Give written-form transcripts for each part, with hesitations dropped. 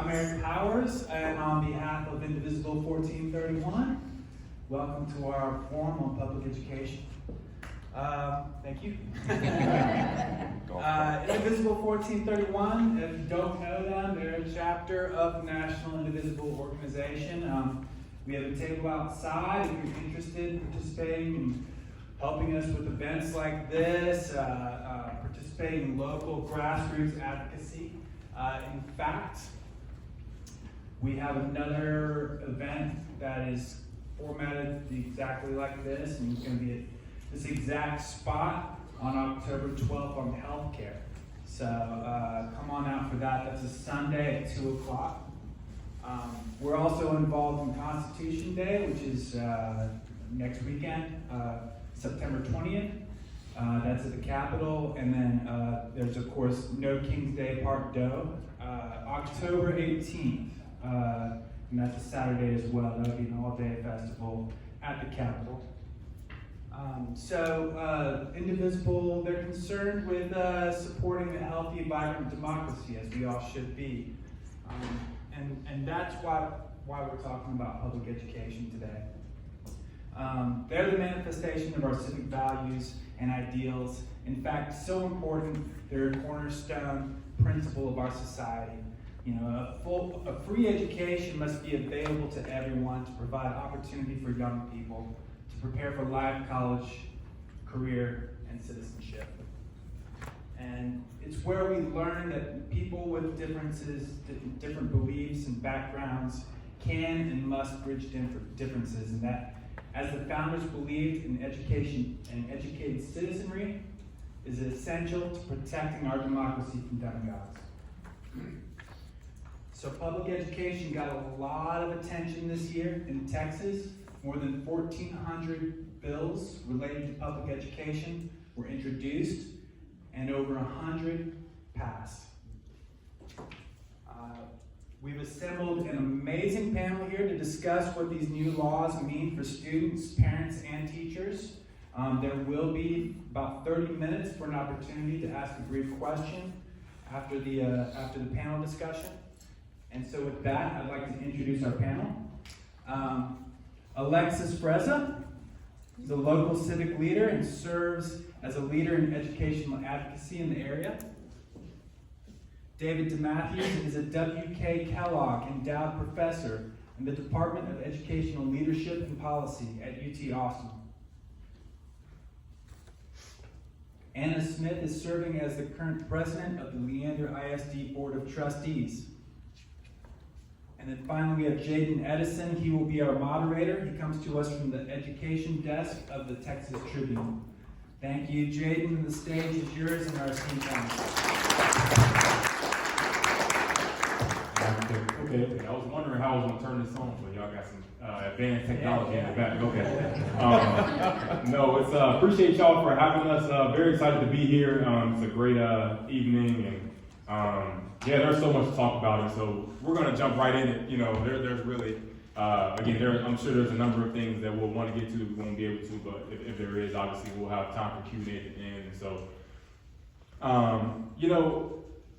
I'm Eric Powers, and on behalf of Indivisible 1431, welcome to our forum on public education. Thank you. Indivisible 1431, if you don't know them, they're a chapter of the National Indivisible Organization. We have a table outside if you're interested in participating and helping us with events like this, participating in local grassroots advocacy. In fact, we have another event that is formatted exactly like this, and it's going to be at this exact spot on October 12th on healthcare. So come on out for that. That's a Sunday at 2 o'clock. We're also involved in Constitution Day, which is next weekend, September 20th. That's at the Capitol. And then there's, of course, No King's Day Part Deux, October 18th. And that's a Saturday as well. That'll be an all-day festival at the Capitol. Indivisible, they're concerned with supporting a healthy, vibrant democracy, as we all should be. And that's why we're talking about public education today. They're the manifestation of our civic values and ideals. In fact, so important, they're a cornerstone principle of our society. You know, a free education must be available to everyone to provide opportunity for young people to prepare for life, college, career, and citizenship. And it's where we learn that people with differences, different beliefs and backgrounds can and must bridge differences, and that as the founders believed in education and educated citizenry is essential to protecting our democracy from demagogues. So public education got a lot of attention this year in Texas. More than 1,400 bills related to public education were introduced, and over 100 passed. We've assembled an amazing panel here to discuss what these new laws mean for students, parents, and teachers. There will be about 30 minutes for an opportunity to ask a brief question after the panel discussion. And so with that, I'd like to introduce our panel. Alexis Freza is a local civic leader and serves as a leader in educational advocacy in the area. David DeMatthews is a W.K. Kellogg Endowed Professor in the Department of Educational Leadership and Policy at UT Austin. Anna Smith is serving as the current president of the Leander ISD Board of Trustees. And then finally, we have Jaden Edison. He will be our moderator. He comes to us from the education desk of the Texas Tribune. Thank you, Jaden. The stage is yours and our esteemed panel. Okay. I was wondering how I was going to turn this on, but y'all got some advanced technology in the back. Okay. No, it's appreciate y'all for having us. Very excited to be here. It's a great evening, and there's so much to talk about, and so we're going to jump right in it. You know, there's really, I'm sure there's a number of things that we'll want to get to, we won't be able to, but if there is, obviously we'll have time for Q&A at the end. And so,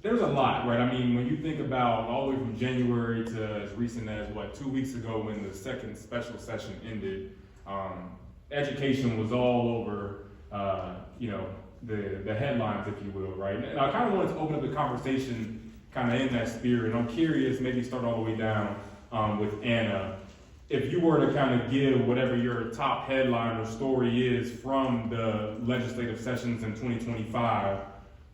there's a lot, right? I mean, when you think about all the way from January to as recent as, 2 weeks ago when the second special session ended, education was all over, the headlines, if you will, right? And I kind of wanted to open up the conversation kind of in that spirit. I'm curious, maybe start all the way down with Anna. If you were to kind of give whatever your top headline or story is from the legislative sessions in 2025,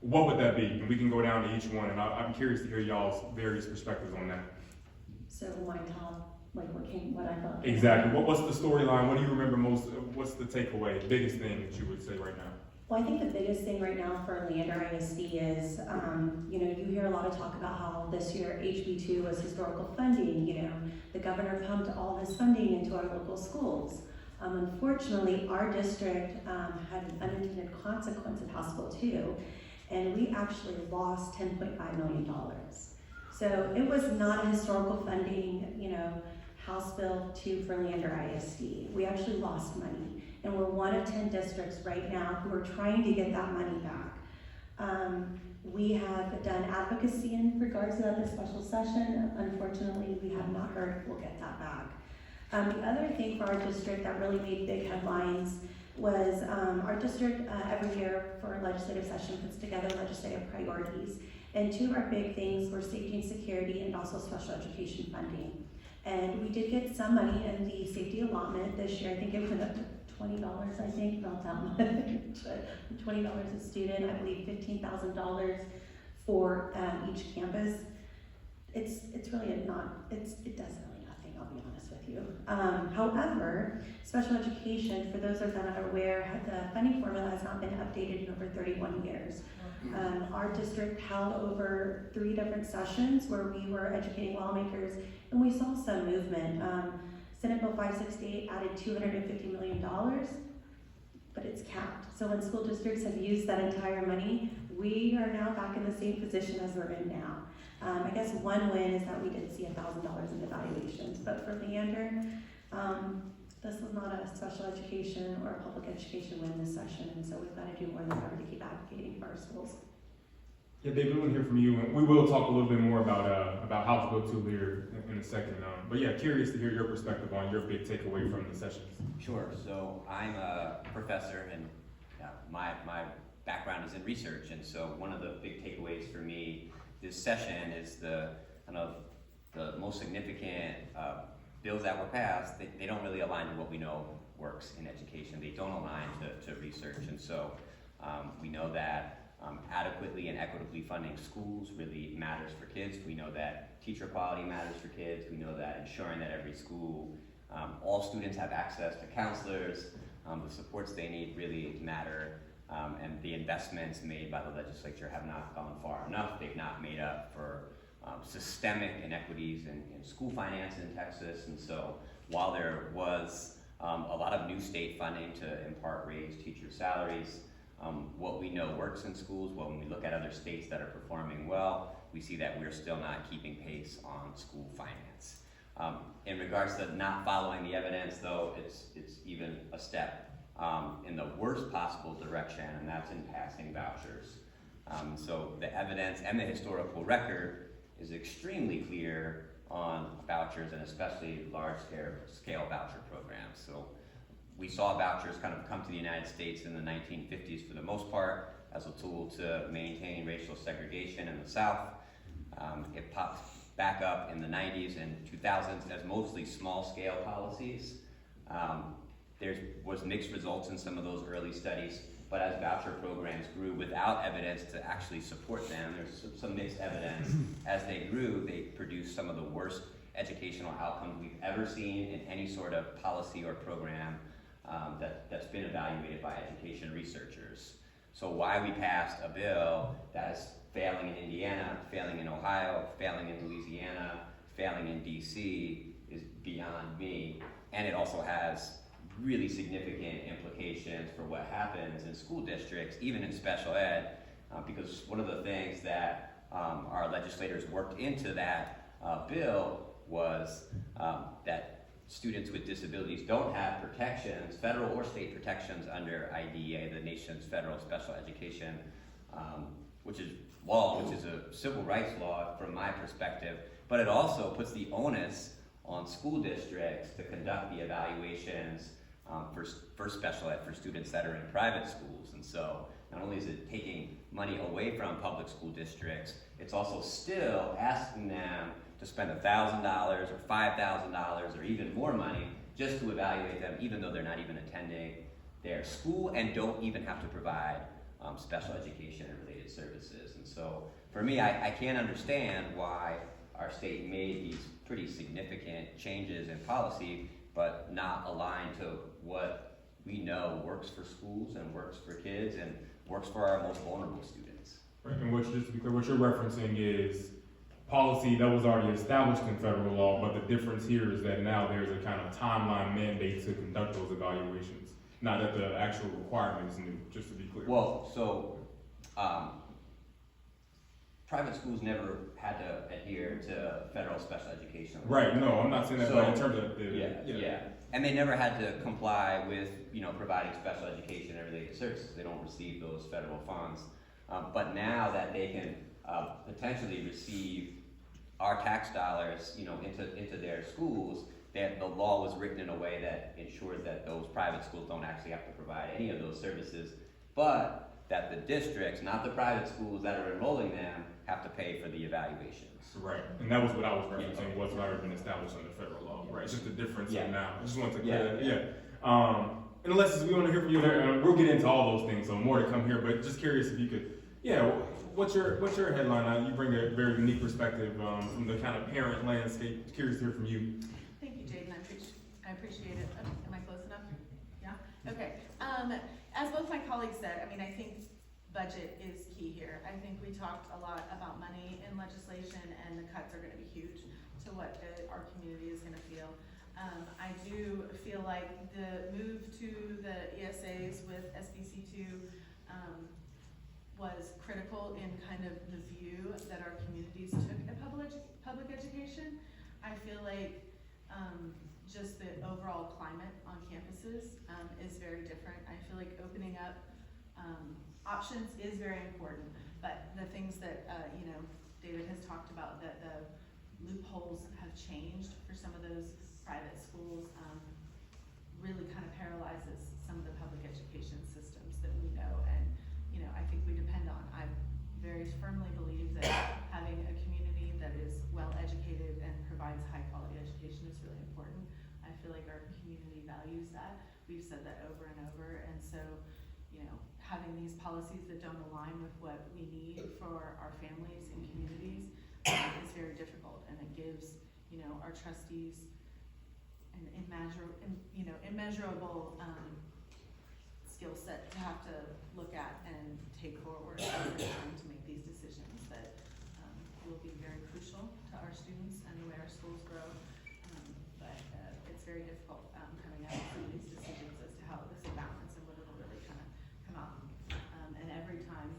what would that be? And we can go down to each one, and I'm curious to hear y'all's various perspectives on that. So my top, what I thought. Exactly. What's the storyline? What do you remember most? What's the takeaway? The biggest thing that you would say right now? Well, I think the biggest thing right now for Leander ISD is, you hear a lot of talk about how this year HB2 was historical funding. The governor pumped all this funding into our local schools. Unfortunately, our district had an unintended consequence of House Bill 2, and we actually lost $10.5 million. So it was not a historical funding, House Bill 2 for Leander ISD. We actually lost money, and we're one of 10 districts right now who are trying to get that money back. We have done advocacy in regards to that this special session. Unfortunately, we have not heard we'll get that back. The other thing for our district that really made big headlines was our district every year for legislative session puts together legislative priorities. And two of our big things were safety and security and also special education funding. And we did get some money in the safety allotment this year. I think it went up to $20, I think, not that much, $20 a student, I believe $15,000 for each campus. It's really not, it does really nothing, I'll be honest with you. However, special education, for those that are not aware, the funding formula has not been updated in over 31 years. Our district held over 3 different sessions where we were educating lawmakers, and we saw some movement. Senate Bill 568 added $250 million, but it's capped. So when school districts have used that entire money, we are now back in the same position as we're in now. I guess one win is that we did see $1,000 in evaluations, but for Leander, this was not a special education or a public education win this session, and so we've got to do more than ever to keep advocating for our schools. Yeah, David, we want to hear from you, and we will talk a little bit more about House Bill 2 later in a second. But yeah, curious to hear your perspective on your big takeaway from the sessions. Sure. So I'm a professor, and my background is in research, and so one of the big takeaways for me this session is the most significant bills that were passed. They don't really align to what we know works in education. They don't align to research, and so we know that adequately and equitably funding schools really matters for kids. We know that teacher quality matters for kids. We know that ensuring that every school, all students have access to counselors, the supports they need really matter, and the investments made by the legislature have not gone far enough. They've not made up for systemic inequities in school finance in Texas, and so while there was a lot of new state funding to in part raise teacher salaries, what we know works in schools, well, when we look at other states that are performing well, we see that we're still not keeping pace on school finance. In regards to not following the evidence, though, it's even a step in the worst possible direction, and that's in passing vouchers. So the evidence and the historical record is extremely clear on vouchers, and especially large-scale voucher programs. So we saw vouchers kind of come to the United States in the 1950s for the most part as a tool to maintain racial segregation in the South. It popped back up in the 90s and 2000s as mostly small-scale policies. There was mixed results in some of those early studies, but as voucher programs grew without evidence to actually support them, there's some mixed evidence. As they grew, they produced some of the worst educational outcomes we've ever seen in any sort of policy or program that's been evaluated by education researchers. So why we passed a bill that is failing in Indiana, failing in Ohio, failing in Louisiana, failing in DC is beyond me. And it also has really significant implications for what happens in school districts, even in special ed, because one of the things that our legislators worked into that bill was that students with disabilities don't have protections, federal or state protections under IDEA, the nation's federal special education, which is law, which is a civil rights law from my perspective, but it also puts the onus on school districts to conduct the evaluations for special ed for students that are in private schools. And so not only is it taking money away from public school districts, it's also still asking them to spend $1,000 or $5,000 or even more money just to evaluate them, even though they're not even attending their school and don't even have to provide special education and related services. And so for me, I can't understand why our state made these pretty significant changes in policy, but not aligned to what we know works for schools and works for kids and works for our most vulnerable students. Right, and just to be clear, what you're referencing is policy that was already established in federal law, but the difference here is that now there's a kind of timeline mandate to conduct those evaluations, not that the actual requirement is new, just to be clear. Well, so private schools never had to adhere to federal special education law. Right, no, I'm not saying that, but in terms of yeah. And they never had to comply with, providing special education and related services. They don't receive those federal funds. But now that they can potentially receive our tax dollars, into their schools, that the law was written in a way that ensures that those private schools don't actually have to provide any of those services, but that the districts, not the private schools that are enrolling them, have to pay for the evaluations. Right, and that was what I was referencing, what's already been established under federal law, right? It's just the difference in now. I just wanted to clear that, and Alexis, we want to hear from you there. We'll get into all those things, so more to come here, but just curious if you could, what's your headline? You bring a very unique perspective from the kind of parent landscape. Curious to hear from you. Thank you, Jaden. I appreciate it. Am I close enough? Yeah? Okay. As both my colleagues said, I think budget is key here. I think we talked a lot about money in legislation, and the cuts are going to be huge to what our community is going to feel. I do feel like the move to the ESAs with SBC2 was critical in kind of the view that our communities took at public education. I feel like just the overall climate on campuses is very different. I feel like opening up options is very important, but the things that David has talked about, that the loopholes have changed for some of those private schools, really kind of paralyzes some of the public education systems that we know and I think we depend on. I very firmly believe that having a community that is well educated and provides high quality education is really important. I feel like our community values that. We've said that over and over, and so having these policies that don't align with what we need for our families and communities is very difficult, and it gives our trustees an immeasurable skill set to have to look at and take forward every time to make these decisions that will be very crucial to our students and the way our schools grow. But it's very difficult coming out with some of these decisions as to how this will balance and what it'll really kind of come out. And every time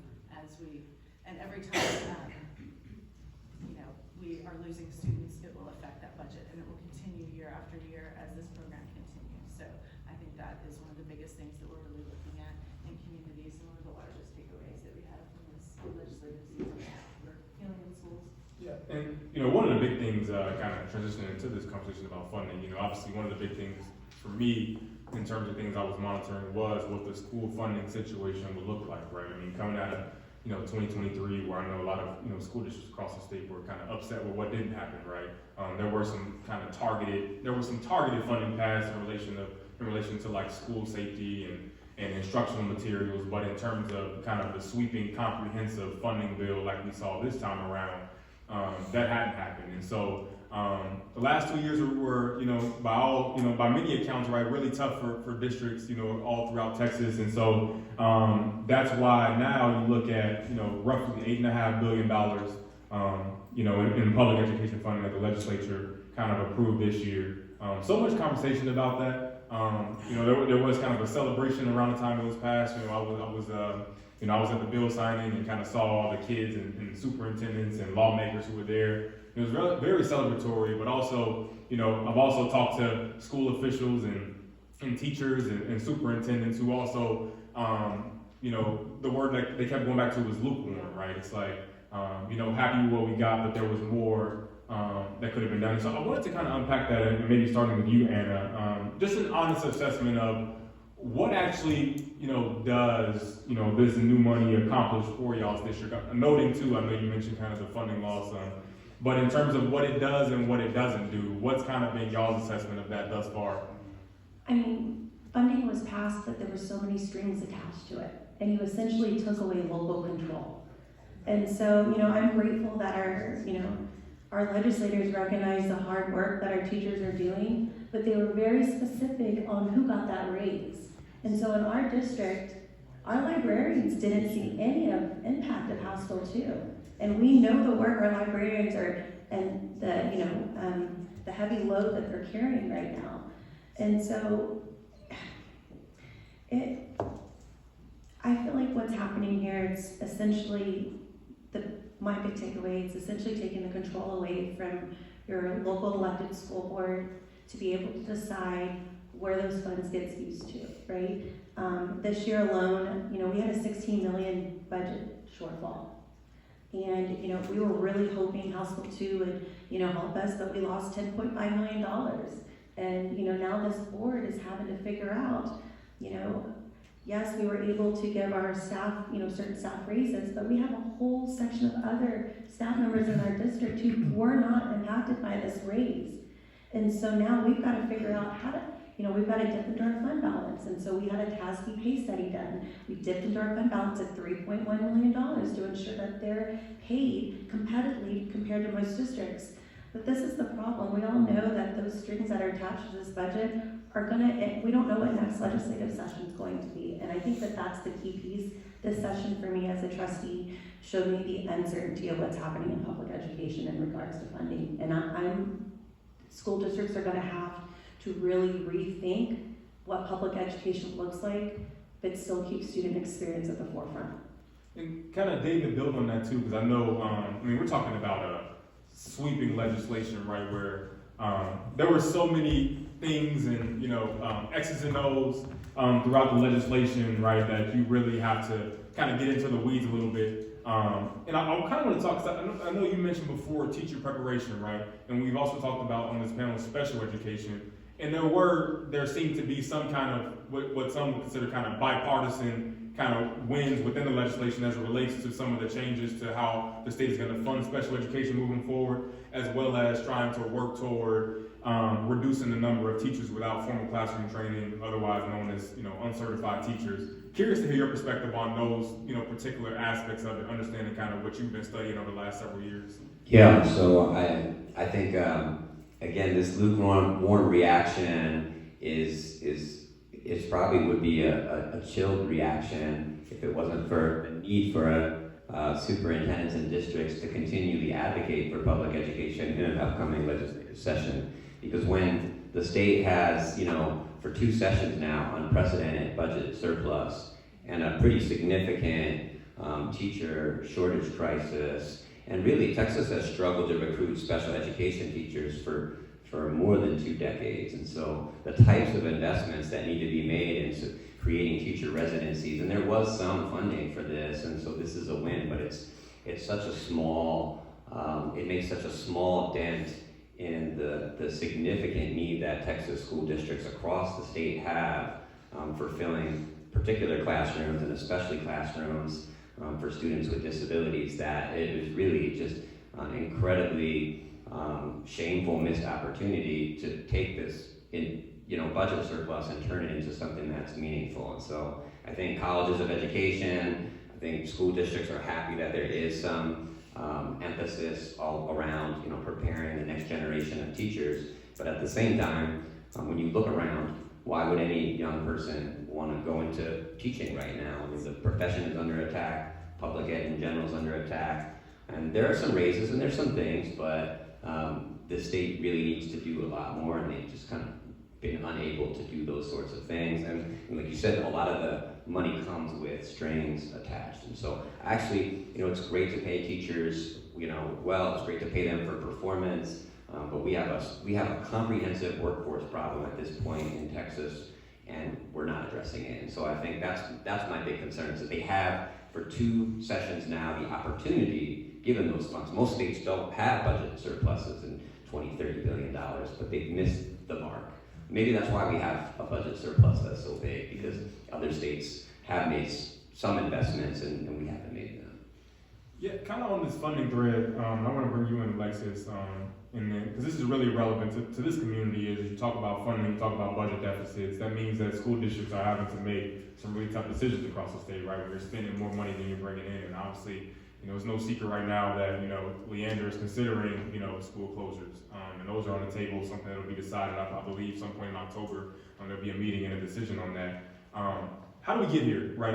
we are losing students, it will affect that budget, and it will continue year after year as this program continues. So I think that is one of the biggest things that we're really looking at in communities, and one of the largest takeaways that we have from this legislative season for healing in schools. Yeah, and one of the big things, kind of transitioning into this conversation about funding, obviously one of the big things for me in terms of things I was monitoring was what the school funding situation would look like, right? Coming out of 2023, where I know a lot of school districts across the state were kind of upset with what didn't happen, right? There were some targeted funding passed in relation to like school safety and instructional materials, but in terms of kind of the sweeping comprehensive funding bill like we saw this time around, that hadn't happened. And so the last 2 years were by many accounts, right, really tough for districts, all throughout Texas. And so that's why now you look at, roughly $8.5 billion, in public education funding that the legislature kind of approved this year. So much conversation about that. There was kind of a celebration around the time it was passed. I was at the bill signing and kind of saw all the kids and superintendents and lawmakers who were there. It was very celebratory, but also, I've also talked to school officials and teachers and superintendents who also, the word that they kept going back to was lukewarm, right? It's like, happy with what we got, but there was more that could have been done. So I wanted to kind of unpack that, and maybe starting with you, Anna, just an honest assessment of what actually, does, this new money accomplish for y'all's district? Noting too, I know you mentioned kind of the funding loss, but in terms of what it does and what it doesn't do, what's kind of been y'all's assessment of that thus far? Funding was passed, but there were so many strings attached to it, and you essentially took away local control. And so, I'm grateful that our legislators recognize the hard work that our teachers are doing, but they were very specific on who got that raise. And so in our district, our librarians didn't see any impact of House Bill 2. And we know the work our librarians are, and the heavy load that they're carrying right now. And so I feel like what's happening here is essentially my big takeaway. It's essentially taking the control away from your local elected school board to be able to decide where those funds gets used to, right? This year alone, we had a 16 million budget shortfall. And, we were really hoping House Bill 2 would, help us, but we lost $10.5 million. And, now this board is having to figure out, yes, we were able to give our staff, certain staff raises, but we have a whole section of other staff members in our district who were not impacted by this raise. And so now we've got to figure out how to, we've got to dip into our fund balance. And so we had a TASB pay study done. We dipped into our fund balance at $3.1 million to ensure that they're paid competitively compared to most districts. But this is the problem. We all know that those strings that are attached to this budget are we don't know what next legislative session is going to be. And I think that that's the key piece. This session for me as a trustee showed me the uncertainty of what's happening in public education in regards to funding. And school districts are gonna have to really rethink what public education looks like, but still keep student experience at the forefront. And kind of David, build on that too, because I know, we're talking about a sweeping legislation, right, where there were so many things and, X's and O's throughout the legislation, right, that you really have to kind of get into the weeds a little bit. And I kind of want to talk, because I know you mentioned before teacher preparation, right, and we've also talked about on this panel special education. And there seemed to be some kind of what some would consider kind of bipartisan kind of wins within the legislation as it relates to some of the changes to how the state is going to fund special education moving forward, as well as trying to work toward reducing the number of teachers without formal classroom training, otherwise known as uncertified teachers. Curious to hear your perspective on those particular aspects of it, understanding kind of what you've been studying over the last several years. Yeah, so I think again, this lukewarm reaction is probably would be a chilled reaction if it wasn't for the need for superintendents and districts to continually advocate for public education in an upcoming legislative session. Because when the state has, for 2 sessions now, unprecedented budget surplus and a pretty significant teacher shortage crisis, and really Texas has struggled to recruit special education teachers for more than 2 decades. And so the types of investments that need to be made into creating teacher residencies, and there was some funding for this, and so this is a win, but it's such a small, it makes such a small dent in the significant need that Texas school districts across the state have for filling particular classrooms, and especially classrooms for students with disabilities, that it was really just an incredibly shameful missed opportunity to take this budget surplus and turn it into something that's meaningful. And so I think colleges of education, I think school districts are happy that there is some emphasis all around preparing the next generation of teachers. But at the same time, when you look around, why would any young person want to go into teaching right now? I mean, the profession is under attack, public ed in general is under attack, and there are some raises and there's some things, but the state really needs to do a lot more, and they've just kind of been unable to do those sorts of things. And like you said, a lot of the money comes with strings attached. And so actually, it's great to pay teachers, well, it's great to pay them for performance, but we have a comprehensive workforce problem at this point in Texas, and we're not addressing it. And so I think that's my big concern, is that they have for 2 sessions now the opportunity, given those funds. Most states don't have budget surpluses in $20-30 billion, but they've missed the mark. Maybe that's why we have a budget surplus that's so big, because other states have made some investments and we haven't made them. Yeah, kind of on this funding thread, I want to bring you in, Alexis, because this is really relevant to this community. Is you talk about funding, you talk about budget deficits. That means that school districts are having to make some really tough decisions across the state, right? Where you're spending more money than you're bringing in, and obviously, it's no secret right now that Leander is considering school closures, and those are on the table. Something that will be decided, I believe, some point in October. There'll be a meeting and a decision on that. How do we get here, right?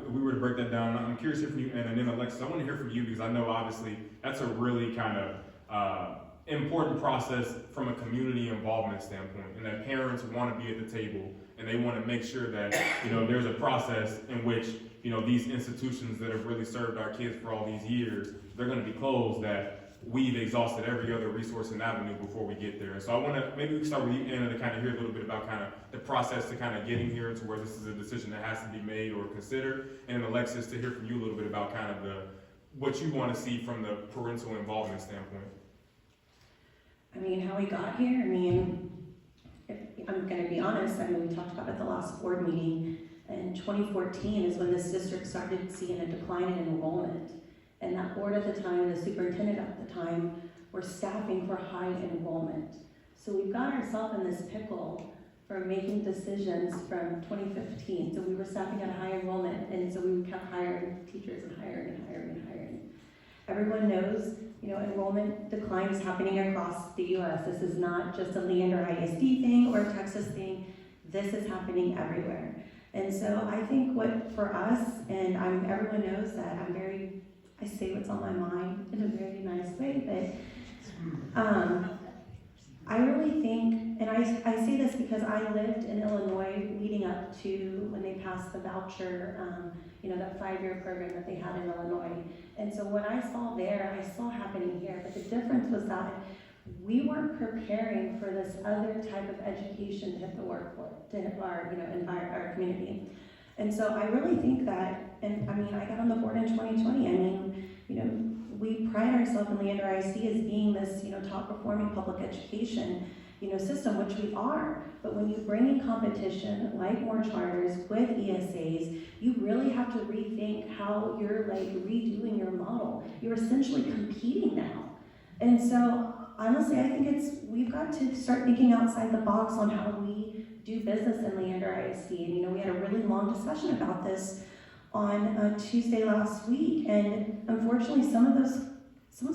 If we were to break that down, I'm curious to hear from you, and then Alexis, I want to hear from you, because I know obviously that's a really kind of important process from a community involvement standpoint, and that parents want to be at the table, and they want to make sure that there's a process in which these institutions that have really served our kids for all these years, they're going to be closed, that we've exhausted every other resource and avenue before we get there. So I want to, maybe we can start with you, Anna, to kind of hear a little bit about kind of the process to kind of getting here to where this is a decision that has to be made or considered. And then Alexis, to hear from you a little bit about kind of what you want to see from the parental involvement standpoint. I mean, how we got here, I mean, if I'm gonna be honest, I mean, we talked about it at the last board meeting, and 2014 is when this district started seeing a decline in enrollment. And that board at the time, the superintendent at the time, were staffing for high enrollment. So we've got ourselves in this pickle for making decisions from 2015. So we were staffing at a high enrollment, and so we kept hiring teachers and hiring and hiring and hiring. Everyone knows, you know, enrollment decline is happening across the U.S. This is not just a Leander ISD thing or a Texas thing. This is happening everywhere. And so I think what for us, and everyone knows that I say what's on my mind in a very nice way, but I really think, and I say this because I lived in Illinois leading up to when they passed the voucher, you know, that 5-year program that they had in Illinois. And so what I saw there, I saw happening here, but the difference was that we weren't preparing for this other type of education to hit the workforce, to hit our, you know, our community. And so I really think that, and I mean, I got on the board in 2020. I mean, you know, we pride ourselves in Leander ISD as being this, you know, top performing public education, you know, system, which we are. But when you bring in competition like more charters with ESAs, you really have to rethink how you're like redoing your model. You're essentially competing now. And so honestly, I think we've got to start thinking outside the box on how we do business in Leander ISD. And you know, we had a really long discussion about this on Tuesday last week, and unfortunately, some of those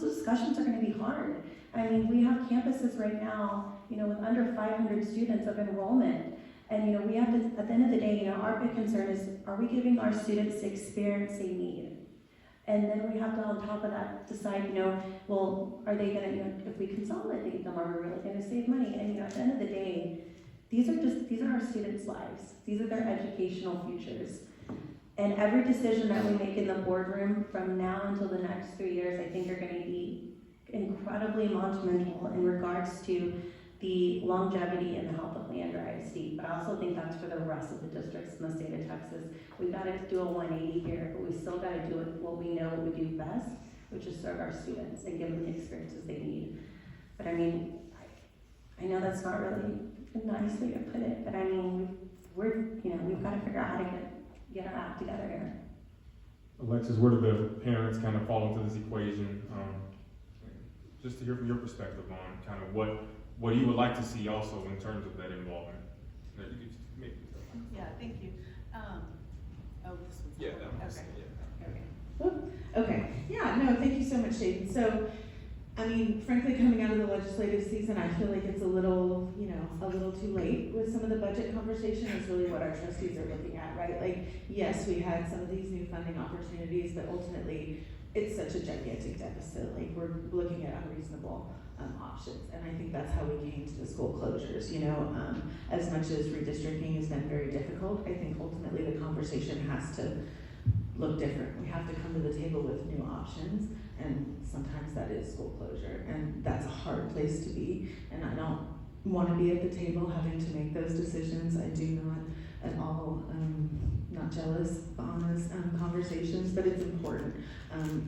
discussions are going to be hard. I mean, we have campuses right now, you know, with under 500 students of enrollment, and you know, we have to, at the end of the day, you know, our big concern is, are we giving our students the experience they need? And then we have to, on top of that, decide, you know, well, are they going to, you know, if we consolidate them, are we really going to save money? And you know, at the end of the day, these are our students' lives. These are their educational futures. And every decision that we make in the boardroom from now until the next 3 years, I think are going to be incredibly monumental in regards to the longevity and the health of Leander ISD. But I also think that's for the rest of the districts in the state of Texas. We've got to do a 180 here, but we still got to do it what we know we do best, which is serve our students and give them the experiences they need. But I mean, I know that's not really a nice way to put it, but I mean, we've got to figure out how to get our act together here. Alexis, where do the parents kind of fall into this equation? Just to hear from your perspective on kind of what you would like to see also in terms of that involvement. Yeah, thank you. This one's. Yeah, that one's, Okay. yeah. Okay. Whoop. Okay. Yeah, no, thank you so much, Jaden. So, I mean, frankly, coming out of the legislative season, I feel like it's a little too late with some of the budget conversation. Is really what our trustees are looking at, right? Like, yes, we had some of these new funding opportunities, but ultimately, it's such a gigantic deficit. Like, we're looking at unreasonable options, and I think that's how we came to the school closures. You know, as much as redistricting has been very difficult, I think ultimately the conversation has to look different. We have to come to the table with new options, and sometimes that is school closure, and that's a hard place to be, and I don't want to be at the table having to make those decisions. I do not at all, not jealous on those conversations, but it's important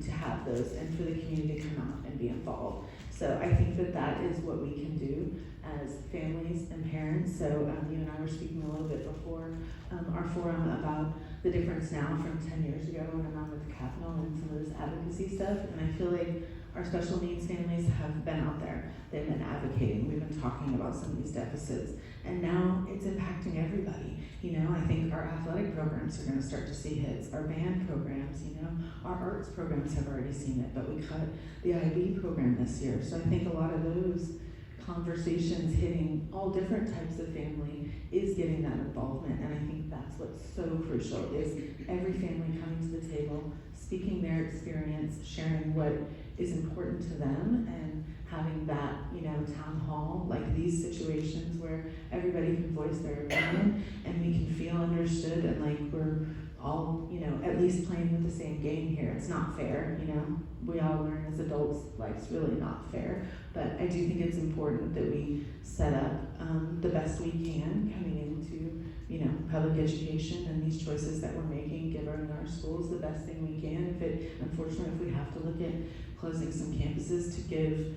to have those and for the community to come out and be involved. So I think that is what we can do as families and parents. So you and I were speaking a little bit before our forum about the difference now from 10 years ago when I'm with the Capitol and some of this advocacy stuff. And I feel like our special needs families have been out there. They've been advocating. We've been talking about some of these deficits. And now it's impacting everybody. You know, I think our athletic programs are going to start to see hits. Our band programs, you know, our arts programs have already seen it, but we cut the IB program this year. So I think a lot of those conversations hitting all different types of family is getting that involvement, and I think that's what's so crucial is every family coming to the table, speaking their experience, sharing what is important to them, and having that, you know, town hall, like these situations where everybody can voice their opinion and we can feel understood and like we're all, at least playing with the same game here. It's not fair, We all learn as adults life's really not fair. But I do think it's important that we set up the best we can coming into, public education and these choices that we're making, giving our schools the best thing we can. Unfortunately, if we have to look at closing some campuses to give,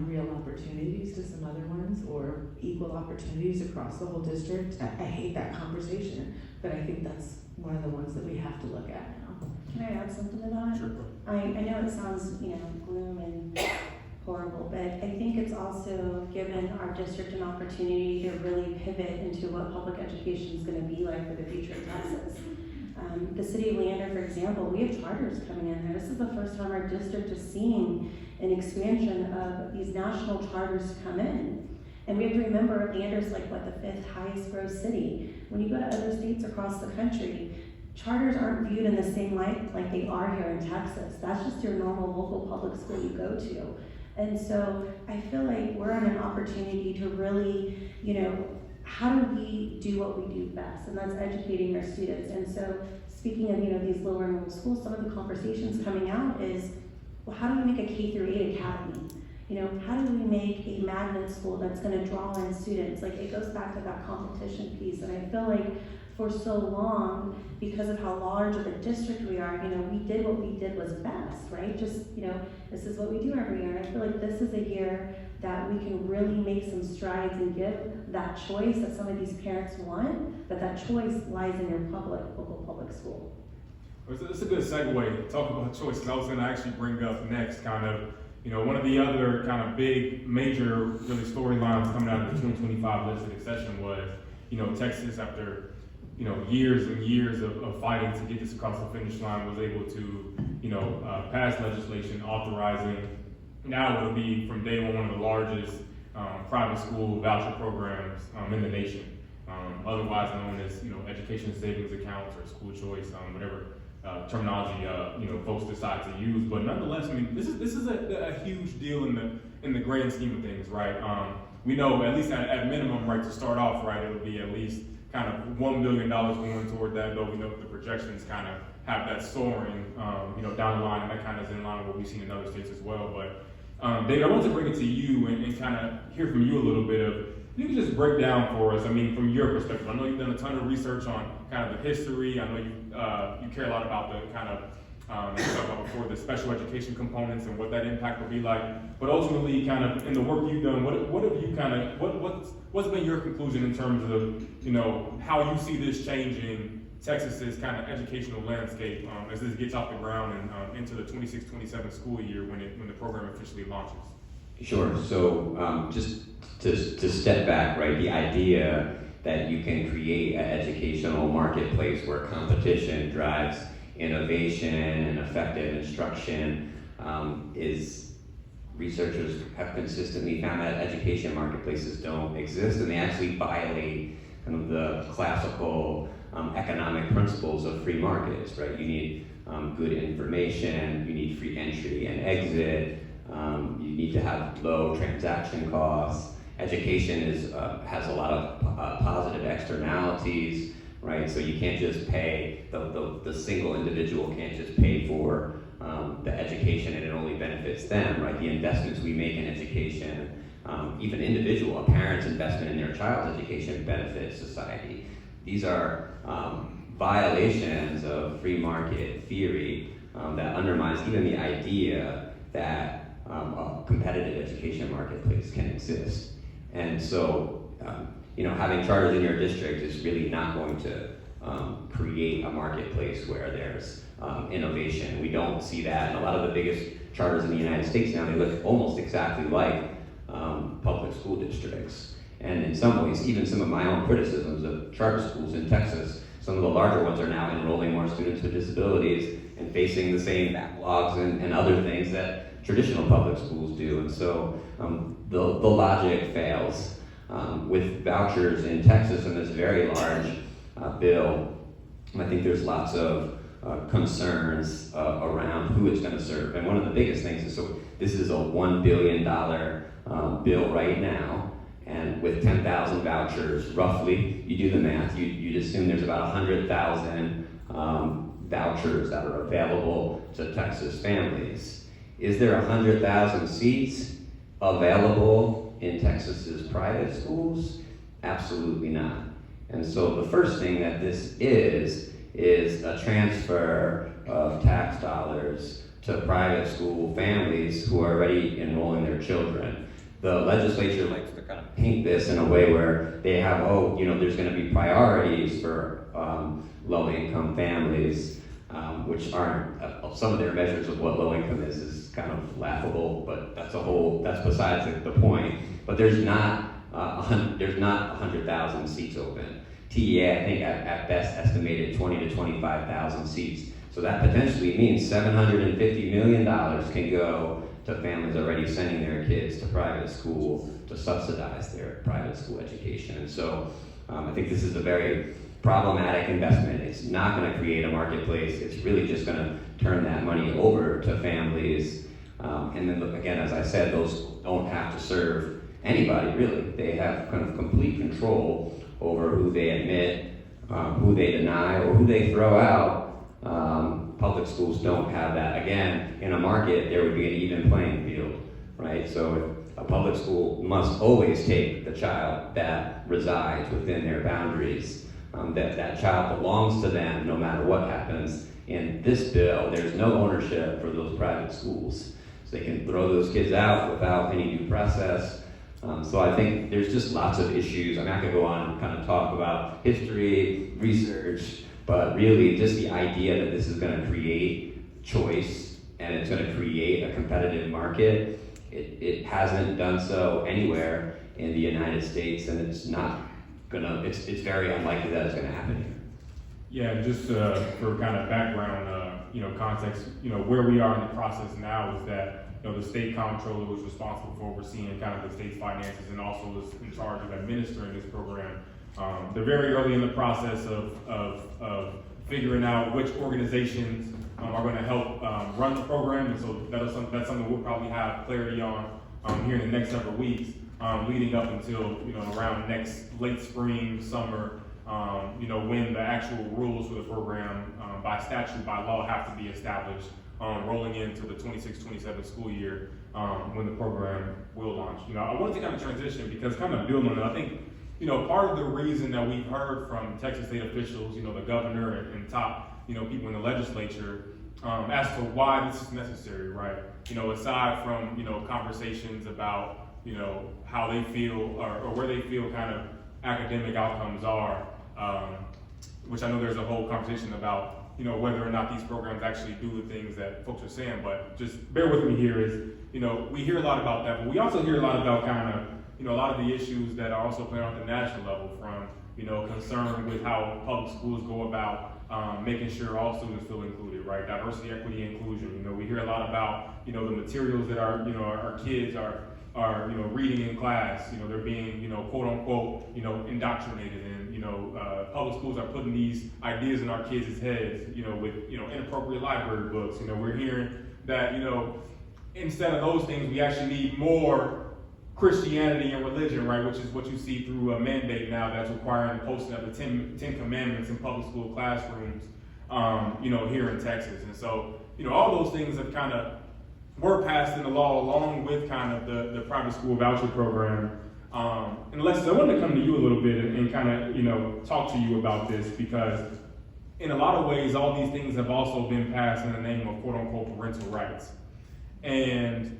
real opportunities to some other ones or equal opportunities across the whole district, I hate that conversation, but I think that's one of the ones that we have to look at now. Can I add something to that? Sure. I know it sounds, gloom and horrible, but I think it's also given our district an opportunity to really pivot into what public education is going to be like for the future of Texas. The city of Leander, for example, we have charters coming in there. This is the first time our district is seeing an expansion of these national charters come in. And we have to remember, Leander's like, the 5th highest growth city. When you go to other states across the country, charters aren't viewed in the same light like they are here in Texas. That's just your normal local public school you go to. And so I feel like we're on an opportunity to really, how do we do what we do best? And that's educating our students. And so speaking of, these lower enrolled schools, some of the conversations coming out is, well, how do we make a K-8 academy? How do we make a magnet school that's gonna draw in students? Like, it goes back to that competition piece. And I feel like for so long, because of how large of a district we are, we did what we did was best, right? Just, this is what we do every year. And I feel like this is a year that we can really make some strides and give that choice that some of these parents want, but that choice lies in your local public school. It's a good segue to talk about choices. I was going to actually bring up next kind of, one of the other kind of big, major, really storylines coming out of the 2025 legislative session was, Texas, after, years and years of fighting to get this across the finish line, was able to, pass legislation authorizing, now it will be from day one of the largest private school voucher programs in the nation, otherwise known as, education savings accounts or school choice, whatever terminology folks decide to use. But nonetheless, I mean, this is a huge deal in the grand scheme of things, right? We know at least at minimum, right, to start off, right, it would be at least kind of $1 billion going toward that, though we know the projections kind of have that soaring, down the line, and that kind of is in line with what we've seen in other states as well. But David, I want to bring it to you and kind of hear from you a little bit of, you can just break down for us, I mean, from your perspective. I know you've done a ton of research on kind of the history. I know you care a lot about the kind of, you talked about before, the special education components and what that impact will be like. But ultimately, kind of in the work you've done, what have you kind of, what's been your conclusion in terms of, how you see this changing Texas's kind of educational landscape as this gets off the ground and into the 26-27 school year when the program officially launches? Sure. So just to step back, right, the idea that you can create an educational marketplace where competition drives innovation and effective instruction is, researchers have consistently found that education marketplaces don't exist, and they actually violate kind of the classical economic principles of free markets, right? You need good information, you need free entry and exit, you need to have low transaction costs. Education has a lot of positive externalities, right? So you can't just pay, the single individual can't just pay for the education and it only benefits them, right? The investments we make in education, even a parent's investment in their child's education benefits society. These are violations of free market theory that undermines even the idea that a competitive education marketplace can exist. And so, having charters in your district is really not going to create a marketplace where there's innovation. We don't see that. And a lot of the biggest charters in the United States now, they look almost exactly like public school districts. And in some ways, even some of my own criticisms of charter schools in Texas, some of the larger ones are now enrolling more students with disabilities and facing the same backlogs and other things that traditional public schools do. And so the logic fails. With vouchers in Texas and this very large bill, I think there's lots of concerns around who it's going to serve. And one of the biggest things is, so this is a $1 billion bill right now. And with 10,000 vouchers, roughly, you do the math, you'd assume there's about 100,000 vouchers that are available to Texas families. Is there 100,000 seats available in Texas's private schools? Absolutely not. And so the first thing that this is a transfer of tax dollars to private school families who are already enrolling their children. The legislature likes to kind of paint this in a way where they have, there's going to be priorities for low-income families, which aren't, some of their measures of what low income is kind of laughable, but that's besides the point. But there's not 100,000 seats open. TEA, I think, at best estimated 20 to 25,000 seats. So that potentially means $750 million can go to families already sending their kids to private school to subsidize their private school education. And so I think this is a very problematic investment. It's not going to create a marketplace. It's really just going to turn that money over to families. And then, again, as I said, those don't have to serve anybody, really. They have kind of complete control over who they admit, who they deny, or who they throw out. Public schools don't have that. Again, in a market, there would be an even playing field, right? So a public school must always take the child that resides within their boundaries. That child belongs to them no matter what happens. In this bill, there's no ownership for those private schools. So they can throw those kids out without any due process. So I think there's just lots of issues. I'm not going to go on and kind of talk about history, research, but really just the idea that this is going to create choice and it's going to create a competitive market. It hasn't done so anywhere in the United States, and it's very unlikely that it's going to happen here. Yeah, just for kind of background, context, where we are in the process now is that the state comptroller was responsible for overseeing kind of the state's finances and also was in charge of administering this program. They're very early in the process of figuring out which organizations are going to help run the program, and so that's something we'll probably have clarity on here in the next several weeks, leading up until around next late spring, summer, when the actual rules for the program by statute, by law, have to be established, rolling into the 26-27 school year when the program will launch. I wanted to kind of transition because kind of building on it, I think part of the reason that we've heard from Texas state officials, the governor and top, people in the legislature, as to why this is necessary, right? Aside from, conversations about, how they feel or where they feel kind of academic outcomes are, which I know there's a whole conversation about, whether or not these programs actually do the things that folks are saying, but just bear with me here is, we hear a lot about that, but we also hear a lot about kind of, a lot of the issues that are also playing out at the national level from, concern with how public schools go about making sure all students feel included, right? Diversity, equity, inclusion. We hear a lot about, the materials that our kids are reading in class. They're being, quote unquote, indoctrinated, and public schools are putting these ideas in our kids' heads, with inappropriate library books. We're hearing that instead of those things, we actually need more Christianity and religion, right? Which is what you see through a mandate now that's requiring the posting of the Ten Commandments in public school classrooms, here in Texas. And so, all those things have kind of were passed into law along with kind of the private school voucher program. And Alexis, I wanted to come to you a little bit and kind of, talk to you about this because in a lot of ways, all these things have also been passed in the name of quote unquote parental rights. And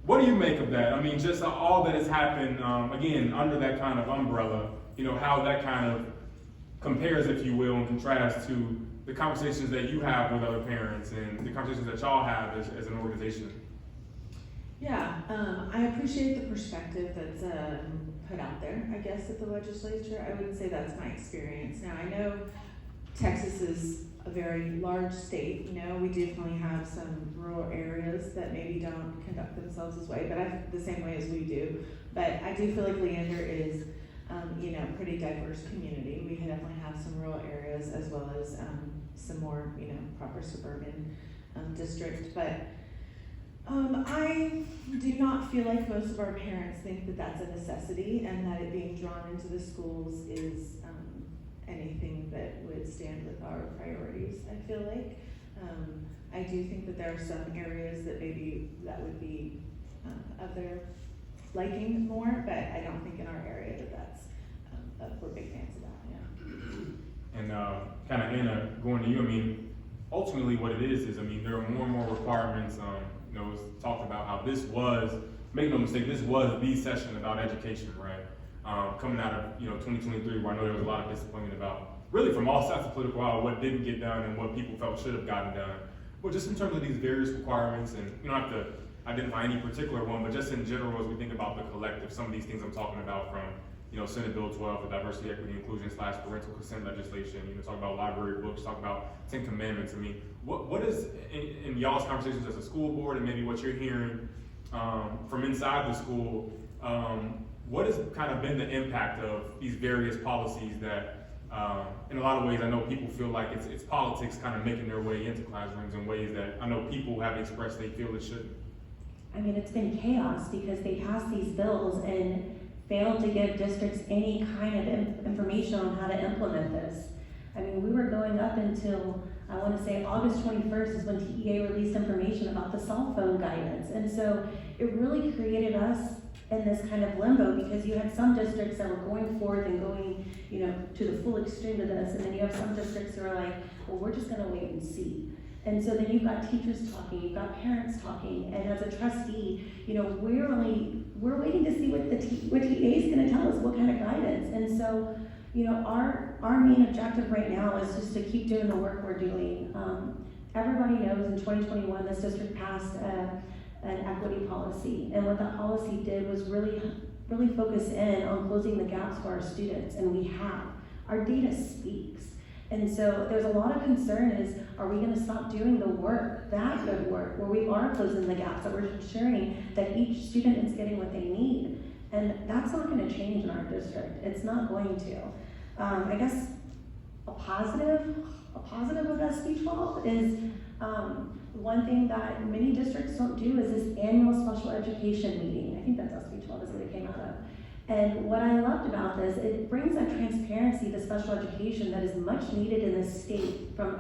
what do you make of that? I mean, just all that has happened, again, under that kind of umbrella, how that kind of compares, if you will, and contrasts to the conversations that you have with other parents and the conversations that y'all have as an organization. Yeah, I appreciate the perspective that's put out there, I guess, at the legislature. I wouldn't say that's my experience. Now, I know Texas is a very large state. We definitely have some rural areas that maybe don't conduct themselves this way, but the same way as we do. But I do feel like Leander is, pretty diverse community. We definitely have some rural areas as well as some more, proper suburban districts. But I do not feel like most of our parents think that that's a necessity and that it being drawn into the schools is anything that would stand with our priorities, I feel like. I do think that there are some areas that maybe that would be of their liking more, but I don't think in our area we're big fans of that, yeah. And kind of Anna, going to you, I mean, ultimately what it is, I mean, there are more and more requirements. You know, it was talked about how this was, make no mistake, this was the session about education, right? Coming out of, 2023, where I know there was a lot of disappointment about, really from all sides of political aisle, what didn't get done and what people felt should have gotten done. But just in terms of these various requirements, and you don't have to identify any particular one, but just in general, as we think about the collective, some of these things I'm talking about from, Senate Bill 12, the diversity, equity, inclusion / parental consent legislation, talk about library books, talk about 10 Commandments. I mean, what is, in y'all's conversations as a school board and maybe what you're hearing from inside the school, what has kind of been the impact of these various policies that, in a lot of ways, I know people feel like it's politics kind of making their way into classrooms in ways that I know people have expressed they feel it shouldn't? I mean, it's been chaos because they passed these bills and failed to give districts any kind of information on how to implement this. I mean, we were going up until, I want to say August 21st is when TEA released information about the cell phone guidance. And so it really created us in this kind of limbo because you had some districts that were going forth and going, to the full extreme of this. And then you have some districts who are like, well, we're just going to wait and see. And so then you've got teachers talking, you've got parents talking, and as a trustee, we're waiting to see what TEA is going to tell us, what kind of guidance. And so, our main objective right now is just to keep doing the work we're doing. Everybody knows in 2021 this district passed an equity policy, and what that policy did was really focus in on closing the gaps for our students, and we have. Our data speaks. And so there's a lot of concern is, are we gonna stop doing the work, that good work, where we are closing the gaps, that we're ensuring that each student is getting what they need? And that's not gonna change in our district. It's not going to. I guess a positive of SB 12 is one thing that many districts don't do is this annual special education meeting. I think that's SB 12 is what it came out of. And what I loved about this, it brings that transparency to special education that is much needed in the state from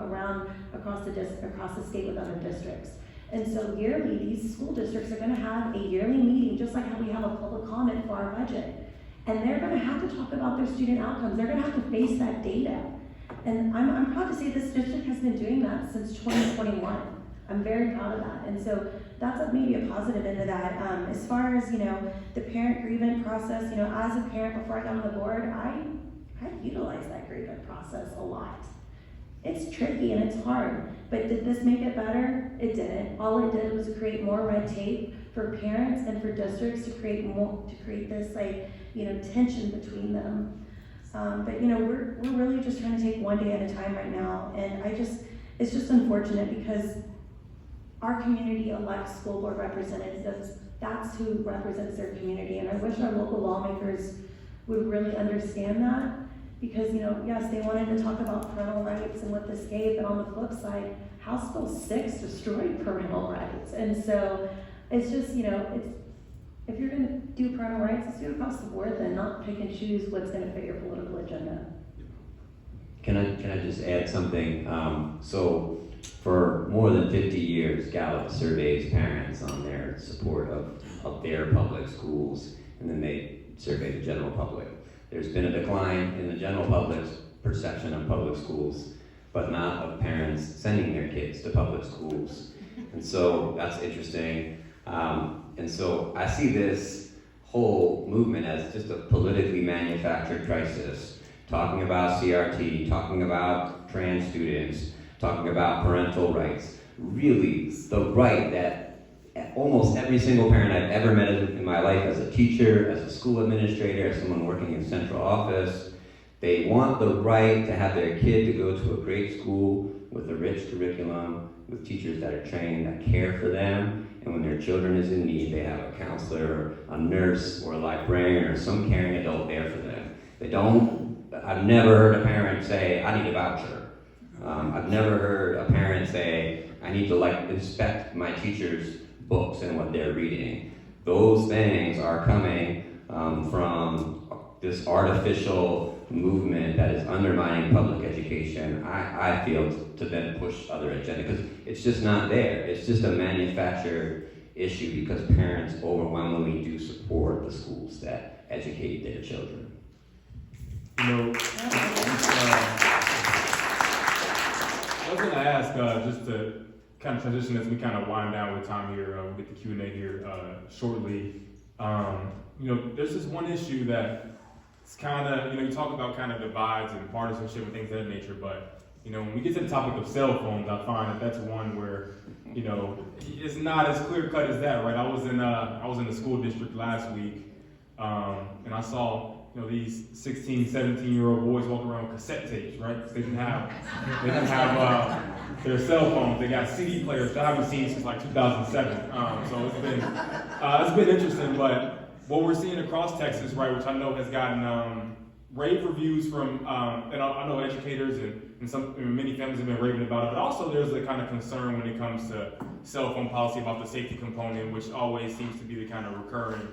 across the state with other districts. And so yearly, these school districts are gonna have a yearly meeting, just like how we have a public comment for our budget. And they're gonna have to talk about their student outcomes. They're gonna have to face that data. And I'm proud to say this district has been doing that since 2021. I'm very proud of that. And so that's maybe a positive into that. As far as, the parent grievance process, as a parent before I got on the board, I utilized that grievance process a lot. It's tricky and it's hard, but did this make it better? It didn't. All it did was create more red tape for parents and for districts to create this tension between them. But we're really just trying to take one day at a time right now, and it's just unfortunate because our community elects school board representatives. That's who represents their community, and I wish our local lawmakers would really understand that because, yes, they wanted to talk about parental rights and what this gave, but on the flip side, House Bill 6 destroyed parental rights. And so it's just, if you're gonna do parental rights, let's do it across the board then, not pick and choose what's gonna fit your political agenda. Can I just add something? So for more than 50 years, Gallup surveys parents on their support of their public schools, and then they survey the general public. There's been a decline in the general public's perception of public schools, but not of parents sending their kids to public schools. And so that's interesting. And so I see this whole movement as just a politically manufactured crisis, talking about CRT, talking about trans students, talking about parental rights. Really, the right that almost every single parent I've ever met in my life, as a teacher, as a school administrator, as someone working in central office, they want the right to have their kid to go to a great school with a rich curriculum, with teachers that are trained, that care for them, and when their children is in need, they have a counselor, or a nurse, or a librarian, or some caring adult there for them. I've never heard a parent say, I need a voucher. I've never heard a parent say, I need to inspect my teacher's books and what they're reading. Those things are coming from this artificial movement that is undermining public education, I feel, to then push other agenda, because it's just not there. It's just a manufactured issue because parents overwhelmingly do support the schools that educate their children. You know, I was going to ask, just to kind of transition as we kind of wind down with time here, we'll get the Q&A here shortly. You know, there's this one issue that it's kind of, you know, you talk about kind of divides and partisanship and things of that nature, but, you know, when we get to the topic of cell phones, I find that that's one where, you know, it's not as clear cut as that, right? I was in the school district last week, and I saw, you know, these 16, 17-year-old boys walking around with cassette tapes, right? 'Cause they didn't have their cell phones. They got CD players that I haven't seen since like 2007. So it's been interesting. But what we're seeing across Texas, right, which I know has gotten rave reviews from, and I know educators and many families have been raving about it. But also there's a kind of concern when it comes to cell phone policy about the safety component, which always seems to be the kind of recurring.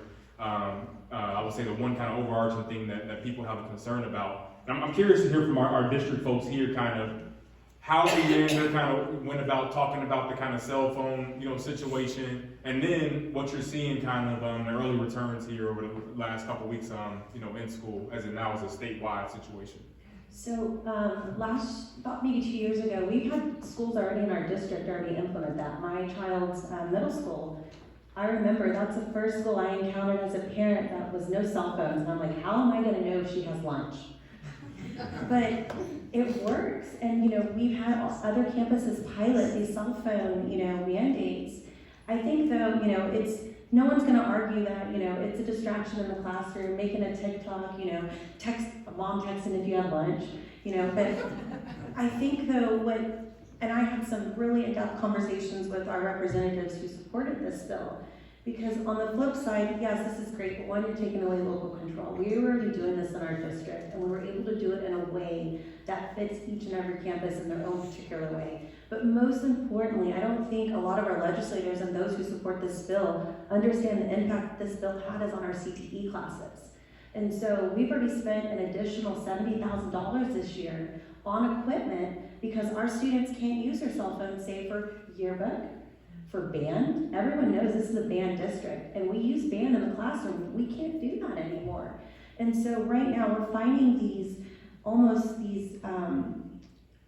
I would say the one kind of overarching thing that people have a concern about. And I'm curious to hear from our district folks here kind of how Leander kind of went about talking about the kind of cell phone, you know, situation, and then what you're seeing kind of the early returns here over the last couple of weeks, you know, in school, as it now is a statewide situation. So about maybe 2 years ago, we've had schools already in our district already implement that. My child's middle school, I remember that's the first school I encountered as a parent that was no cell phones. And I'm like, how am I gonna know if she has lunch? But it works. And you know, we've had other campuses pilot these cell phone, you know, mandates. I think though, you know, no one's gonna argue that, you know, it's a distraction in the classroom, making a TikTok, you know, mom texting if you have lunch, you know, but I think though and I had some really in-depth conversations with our representatives who supported this bill. Because on the flip side, yes, this is great, but one, you're taking away local control. We were already doing this in our district, and we were able to do it in a way that fits each and every campus in their own particular way. But most importantly, I don't think a lot of our legislators and those who support this bill understand the impact this bill has on our CTE classes. And so we've already spent an additional $70,000 this year on equipment because our students can't use their cell phones, say for yearbook, for band. Everyone knows this is a band district, and we use band in the classroom. We can't do that anymore. And so right now we're finding these,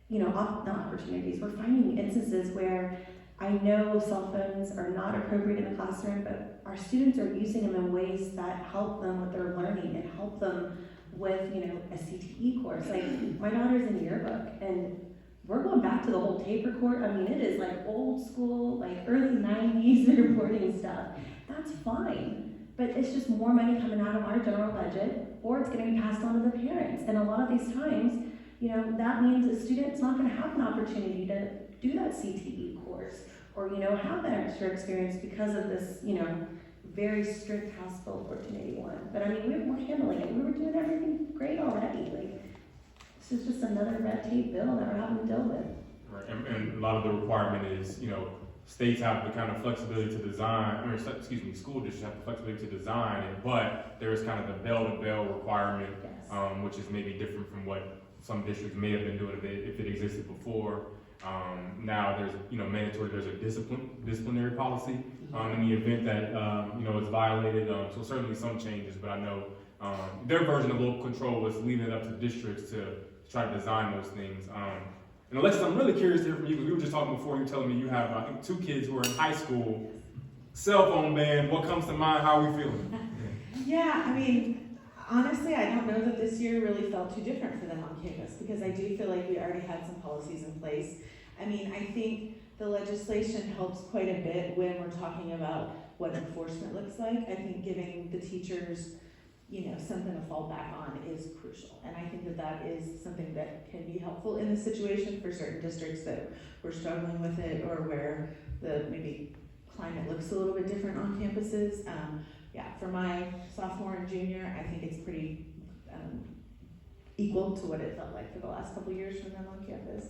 you know, not opportunities, we're finding instances where I know cell phones are not appropriate in the classroom, but our students are using them in ways that help them with their learning and help them with, you know, a CTE course. Like my daughter's in yearbook, and we're going back to the whole tape record. I mean, it is like old school, like early 90s recording stuff. That's fine, but it's just more money coming out of our general budget, or it's gonna be passed on to the parents. And a lot of these times, you know, that means a student's not gonna have an opportunity to do that CTE course, or, you know, have that extra experience because of this, you know, very strict House Bill 1481. But I mean, we're handling it. We were doing everything great already. Like, this is just another red tape bill that we're having to deal with. Right, and a lot of the requirement is, you know, states have the kind of flexibility to design, school districts have the flexibility to design it, but there's kind of the bell-to-bell requirement, Yes. Which is maybe different from what some districts may have been doing if it existed before. Now there's, you know, mandatory, there's a disciplinary policy in the event that, you know, it's violated. So certainly some changes, but I know their version of local control was leaving it up to districts to try to design those things. And Alexis, I'm really curious to hear from you, because we were just talking before, you were telling me you have, I think, 2 kids who are in high school. Cell phone ban, what comes to mind? How are we feeling? Yeah, I mean, honestly, I don't know that this year really felt too different for them on campus, because I do feel like we already had some policies in place. I mean, I think the legislation helps quite a bit when we're talking about what enforcement looks like. I think giving the teachers, you know, something to fall back on is crucial. And I think that that is something that can be helpful in this situation for certain districts that were struggling with it, or where the maybe climate looks a little bit different on campuses. Yeah, for my sophomore and junior, I think it's pretty equal to what it felt like for the last couple of years from them on campus.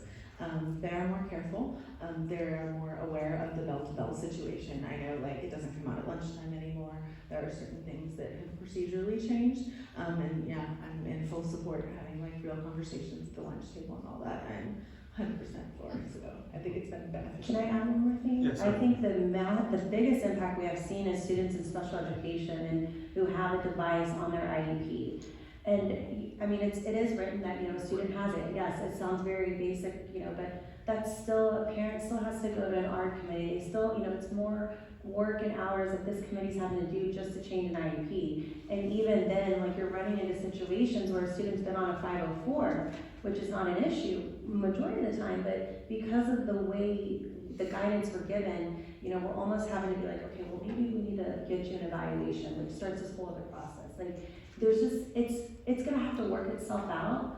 They are more careful. They're more aware of the bell-to-bell situation. I know, like, it doesn't come out at lunchtime anymore. There are are certain things that have procedurally changed. And yeah, I'm in full support of having like real conversations at the lunch table and all that. I'm 100% for it, so I think it's been beneficial. Can I add one more thing? Yes, I think the biggest impact we have seen is students in special education and who have a device on their IEP. And I mean, it is written that, a student has it. Yes, it sounds very basic, but that's still, a parent still has to go to an art committee. They still, it's more work and hours that this committee's having to do just to change an IEP. And even then, like, you're running into situations where a student's been on a 504, which is not an issue majority of the time, but because of the way the guidance we're given, we're almost having to be like, okay, well, maybe we need to get you an evaluation, which starts this whole other process. Like, there's just, it's gonna have to work itself out.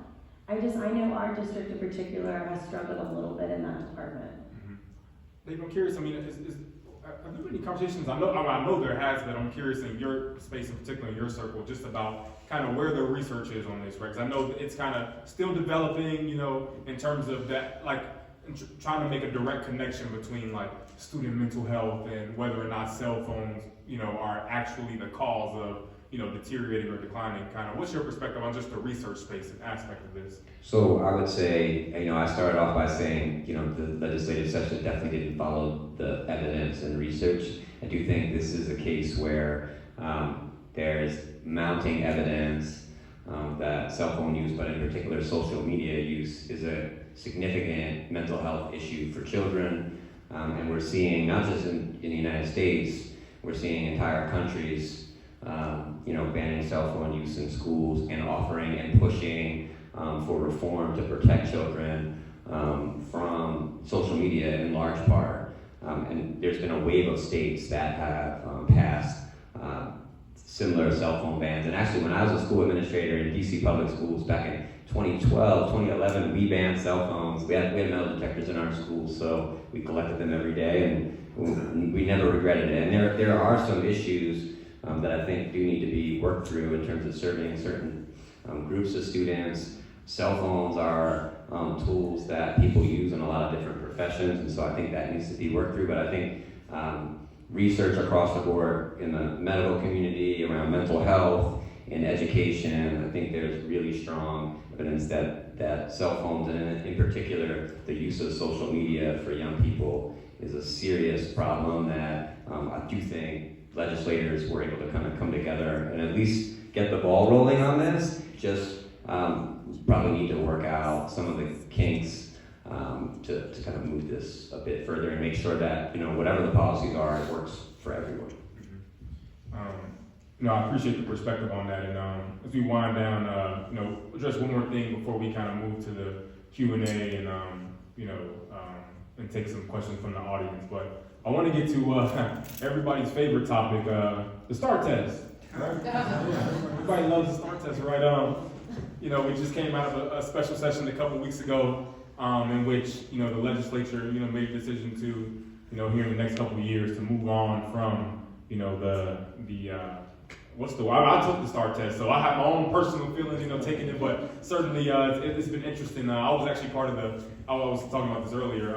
I know our district in particular has struggled a little bit in that department. Dave, I'm curious, have there been any conversations, I know there has, but I'm curious in your space, in particular in your circle, just about kind of where the research is on this, right? Because I know that it's kind of still developing, in terms of that, like, trying to make a direct connection between, like, student mental health and whether or not cell phones, are actually the cause of, deteriorating or declining. Kind of, what's your perspective on just the research space and aspect of this? So I would say, I started off by saying, the legislative session definitely didn't follow the evidence and research. I do think this is a case where there's mounting evidence that cell phone use, but in particular social media use, is a significant mental health issue for children. And we're seeing, not just in the United States, we're seeing entire countries banning cell phone use in schools and offering and pushing for reform to protect children from social media in large part. And there's been a wave of states that have passed similar cell phone bans. And actually, when I was a school administrator in DC public schools back in 2012, 2011, we banned cell phones. We had metal detectors in our schools, so we collected them every day, and we never regretted it. And there are some issues that I think do need to be worked through in terms of serving certain groups of students. Cell phones are tools that people use in a lot of different professions, and so I think that needs to be worked through. But I think research across the board in the medical community around mental health and education, I think there's really strong evidence that cell phones, and in particular the use of social media for young people, is a serious problem that I do think legislators were able to kind of come together and at least get the ball rolling on this. Just probably need to work out some of the kinks to kind of move this a bit further and make sure that, whatever the policies are, it works for everyone. I appreciate the perspective on that. And as we wind down, address one more thing before we kind of move to the Q&A and, and take some questions from the audience. But I want to get to everybody's favorite topic, the STAR test. Right? Everybody loves the STAR test, right? We just came out of a special session a couple weeks ago in which, the legislature, made a decision to, here in the next couple of years to move on from, I took the STAR test, so I have my own personal feelings, taking it, but certainly it's been interesting. I was actually part of I was talking about this earlier.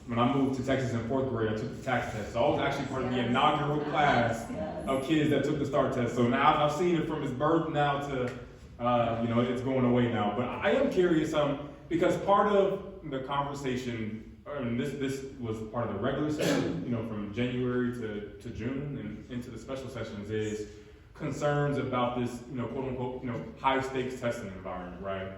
When I moved to Texas in 4th grade, I took the tax test. So I was actually part of the inaugural class of kids that took the STAR test. So now I've seen it from its birth now to, it's going away now. But I am curious, because part of the conversation, this was part of the regular session, from January to June and into the special sessions, is concerns about this, quote unquote, high stakes testing environment, right?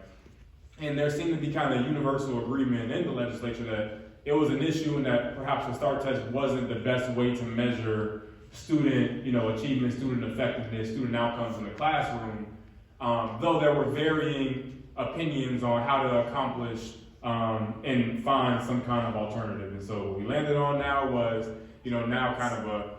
And there seemed to be kind of universal agreement in the legislature that it was an issue and that perhaps the STAR test wasn't the best way to measure student, achievement, student effectiveness, student outcomes in the classroom. Though there were varying opinions on how to accomplish and find some kind of alternative. And so what we landed on now was, now kind of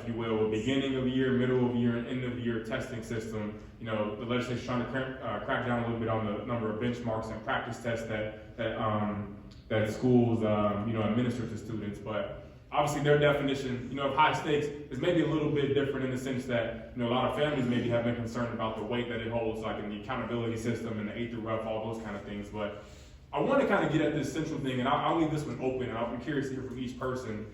if you will, a beginning of the year, middle of the year, and end of the year testing system. The legislature's trying to crack down a little bit on the number of benchmarks and practice tests that schools, administer to students. But obviously their definition, of high stakes is maybe a little bit different in the sense that, a lot of families maybe have been concerned about the weight that it holds, like in the accountability system and the A through F, all those kind of things. But I want to kind of get at this central thing, and I'll leave this one open, and I'm curious to hear from each person.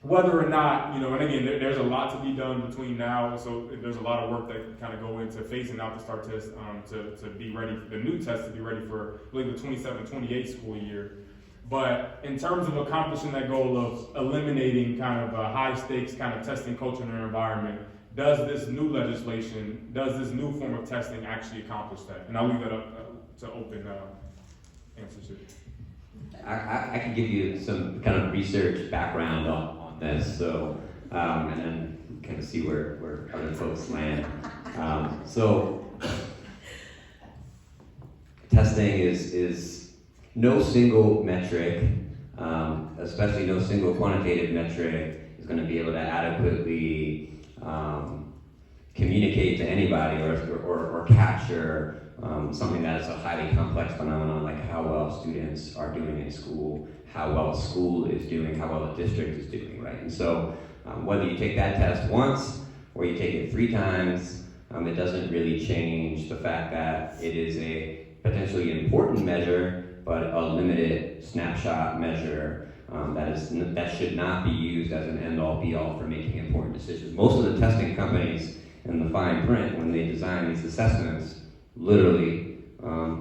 whether or not, and again, there's a lot to be done between now, so there's a lot of work that kind of go into phasing out the STAR test to be ready, for the new test to be ready for, I believe, the 27-28 school year. But in terms of accomplishing that goal of eliminating kind of a high stakes kind of testing culture in our environment, does this new legislation, does this new form of testing actually accomplish that? And I'll leave that up to open answers here. I can give you some kind of research background on this, so and then kind of see where other folks land. So testing is no single metric, especially no single quantitative metric, is going to be able to adequately communicate to anybody or capture something that is a highly complex phenomenon, like how well students are doing in school, how well a school is doing, how well the district is doing, right? And so whether you take that test once or you take it 3 times, it doesn't really change the fact that it is a potentially important measure, but a limited snapshot measure that should not be used as an end-all be-all for making important decisions. Most of the testing companies in the fine print, when they design these assessments, literally,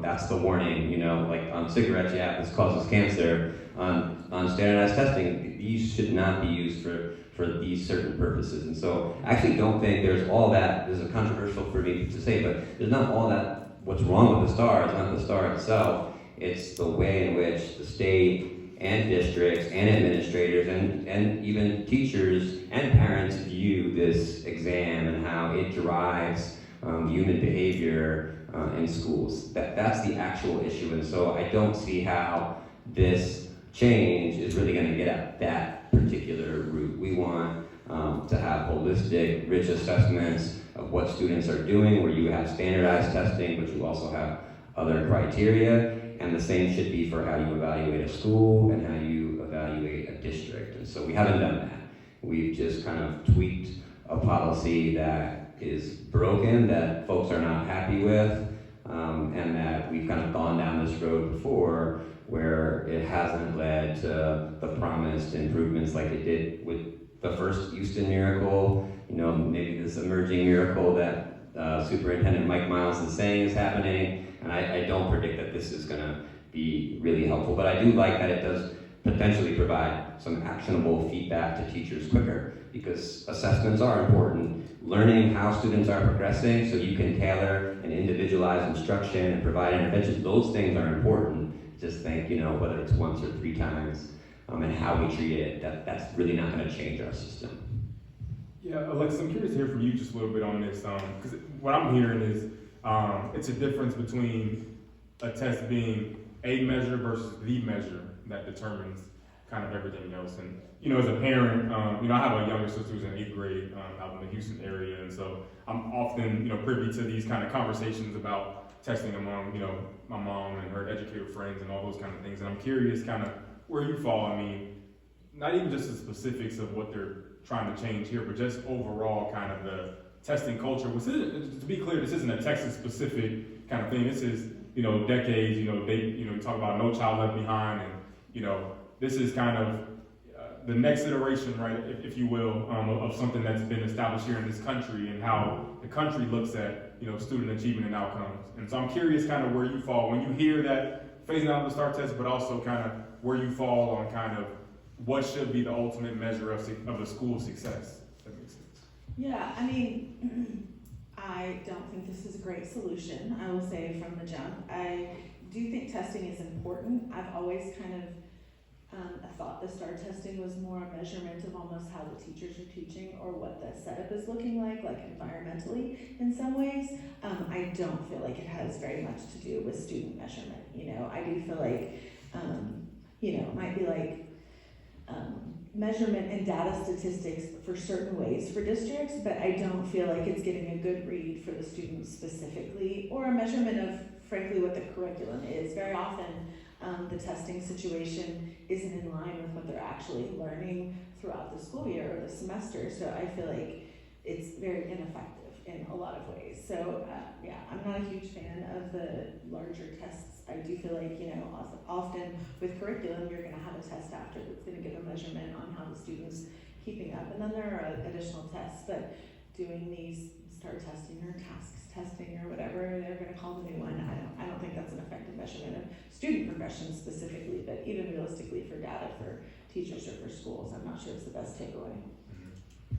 that's the warning, like on cigarettes, yeah, this causes cancer. On standardized testing, these should not be used for these certain purposes. And so I actually don't think there's all that, this is controversial for me to say, but there's not all that, what's wrong with the STAR, it's not the STAR itself, it's the way in which the state and districts and administrators and even teachers and parents view this exam and how it drives human behavior in schools. That's the actual issue, and so I don't see how this change is really going to get at that particular root. We want to have holistic, rich assessments of what students are doing, where you have standardized testing, but you also have other criteria, and the same should be for how you evaluate a school and how you evaluate a district. And so we haven't done that. We've just kind of tweaked a policy that is broken, that folks are not happy with, and that we've kind of gone down this road before where it hasn't led to the promised improvements like it did with the first Houston miracle, maybe this emerging miracle that Superintendent Mike Miles is saying is happening. And I don't predict that this is going to be really helpful, but I do like that it does potentially provide some actionable feedback to teachers quicker, because assessments are important. Learning how students are progressing so you can tailor and individualize instruction and provide interventions, those things are important. Just think, whether it's once or 3 times, and how we treat it, that's really not going to change our system. Yeah, Alexa, I'm curious to hear from you just a little bit on this, because what I'm hearing is it's a difference between a test being a measure versus the measure that determines kind of everything else. And, as a parent, I have a younger sister who's in 8th grade out in the Houston area, and so I'm often, privy to these kind of conversations about testing among, my mom and her educator friends and all those kind of things. And I'm curious kind of where you fall. I mean, not even just the specifics of what they're trying to change here, but just overall kind of the testing culture. To be clear, this isn't a Texas-specific kind of thing. This is, decades. You talk about No Child Left Behind, and this is kind of the next iteration, right, if you will, of something that's been established here in this country and how the country looks at, student achievement and outcomes. And so I'm curious kind of where you fall when you hear that phasing out the STAR test, but also kind of where you fall on kind of what should be the ultimate measure of a school's success. If that makes sense. Yeah, I mean, I don't think this is a great solution, I will say from the jump. I do think testing is important. I've always kind of I thought the STAR testing was more a measurement of almost how the teachers are teaching or what the setup is looking like environmentally in some ways. I don't feel like it has very much to do with student measurement. I do feel like, it might be like measurement and data statistics for certain ways for districts, but I don't feel like it's getting a good read for the students specifically, or a measurement of, frankly, what the curriculum is. Very often, the testing situation isn't in line with what they're actually learning throughout the school year or the semester, so I feel like it's very ineffective in a lot of ways. So I'm not a huge fan of the larger tests. I do feel like, often with curriculum, you're gonna have a test after that's gonna give a measurement on how the students keeping up. And then there are additional tests, but doing these STAR testing or tasks testing or whatever they're going to call the new one, I don't think that's an effective measurement of student progression specifically, but even realistically for data for teachers or for schools, I'm not sure it's the best takeaway.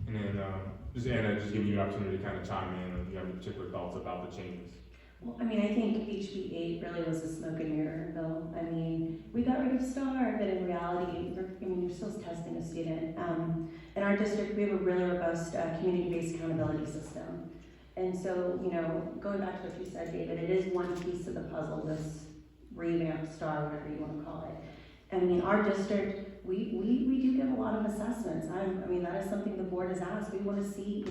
And then, just Anna, just giving you the opportunity to kind of chime in if you have any particular thoughts about the changes. Well, I mean, I think HB 8 really was a smoke and mirror bill. I mean, we got rid of STAR, but in reality, you're still testing a student. In our district, we have a really robust community-based accountability system. And so, going back to what you said, David, it is one piece of the puzzle, this revamped STAR, whatever you want to call it. I mean, our district, we do give a lot of assessments. I mean, that is something the board has asked. We want to see,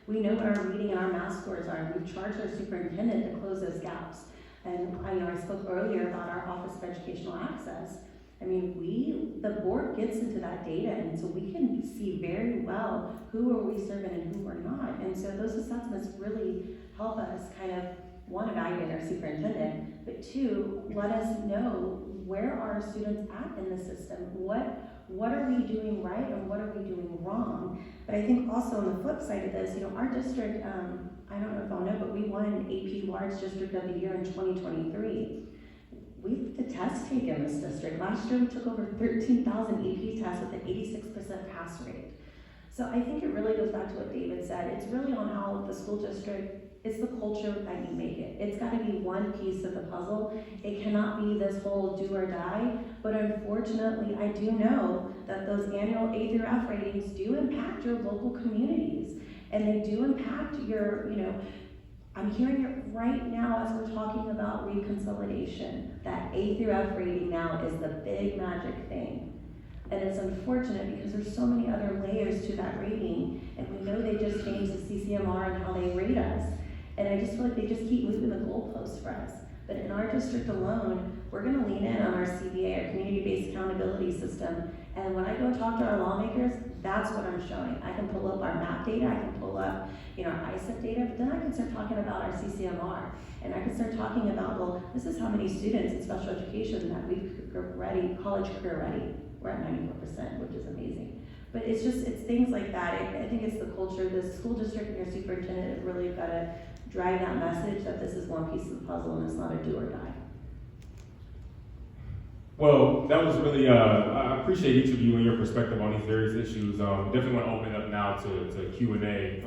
we know what our reading and our math scores are. We've charged our superintendent to close those gaps. And I spoke earlier about our Office of Educational Access. I mean, the board gets into that data, and so we can see very well who are we serving and who we're not. And so those assessments really help us kind of, one, evaluate our superintendent, but two, let us know where are our students at in the system. What are we doing right and what are we doing wrong? But I think also on the flip side of this, our district, I don't know if y'all know, but we won AP Large District of the Year in 2023. We put the test take in this district. Last year we took over 13,000 AP tests with an 86% pass rate. So I think it really goes back to what David said. It's really on how the school district, it's the culture that you make it. It's got to be one piece of the puzzle. It cannot be this whole do or die. But unfortunately, I do know that those annual A through F ratings do impact your local communities. And they do impact your, I'm hearing it right now as we're talking about reconsolidation. That A through F rating now is the big magic thing. And it's unfortunate because there's so many other layers to that rating, and we know they just changed the CCMR and how they rate us. And I just feel like they just keep moving the goalposts for us. But in our district alone, we're gonna lean in on our CBA, our community-based accountability system. And when I go talk to our lawmakers, that's what I'm showing. I can pull up our MAP data, I can pull up, our ISEP data, but then I can start talking about our CCMR. And I can start talking about, well, this is how many students in special education that we've ready, college career ready. We're at 94%, which is amazing. But it's things like that. I think it's the culture. The school district and your superintendent have really got to drive that message that this is one piece of the puzzle and it's not a do or die. Well, that was really, I appreciate each of you and your perspective on these various issues. Definitely want to open it up now to Q&A.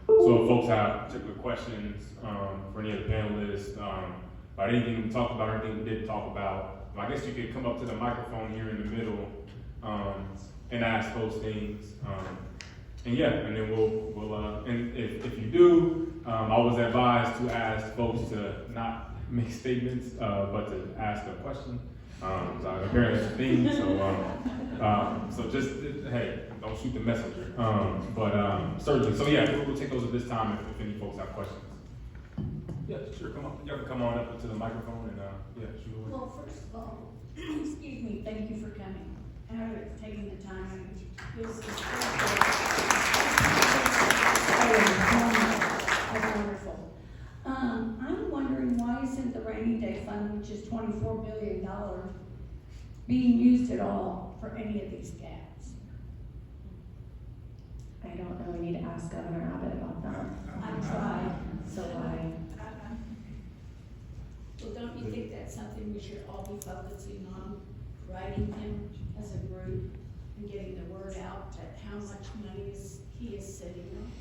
So if folks have particular questions for any of the panelists, about anything we talked about or anything we didn't talk about, I guess you could come up to the microphone here in the middle and ask those things. And then we'll and if you do, I was advised to ask folks to not make statements, but to ask a question. So apparently that's a thing. So just hey, don't shoot the messenger. Certainly. So we'll take those at this time if any folks have questions. Yeah, sure. Come on. Y'all can come on up to the microphone and shoot away. Well, first of all, excuse me, thank you for coming and for taking the time. This is wonderful. I'm wondering why isn't the rainy day fund, which is $24 billion, being used at all for any of these gaps? I don't know. We need to ask Governor Abbott about that. I tried. So why? Well, don't you think that's something we should all be focusing on, writing him as a group and getting the word out that how much money he is sitting on?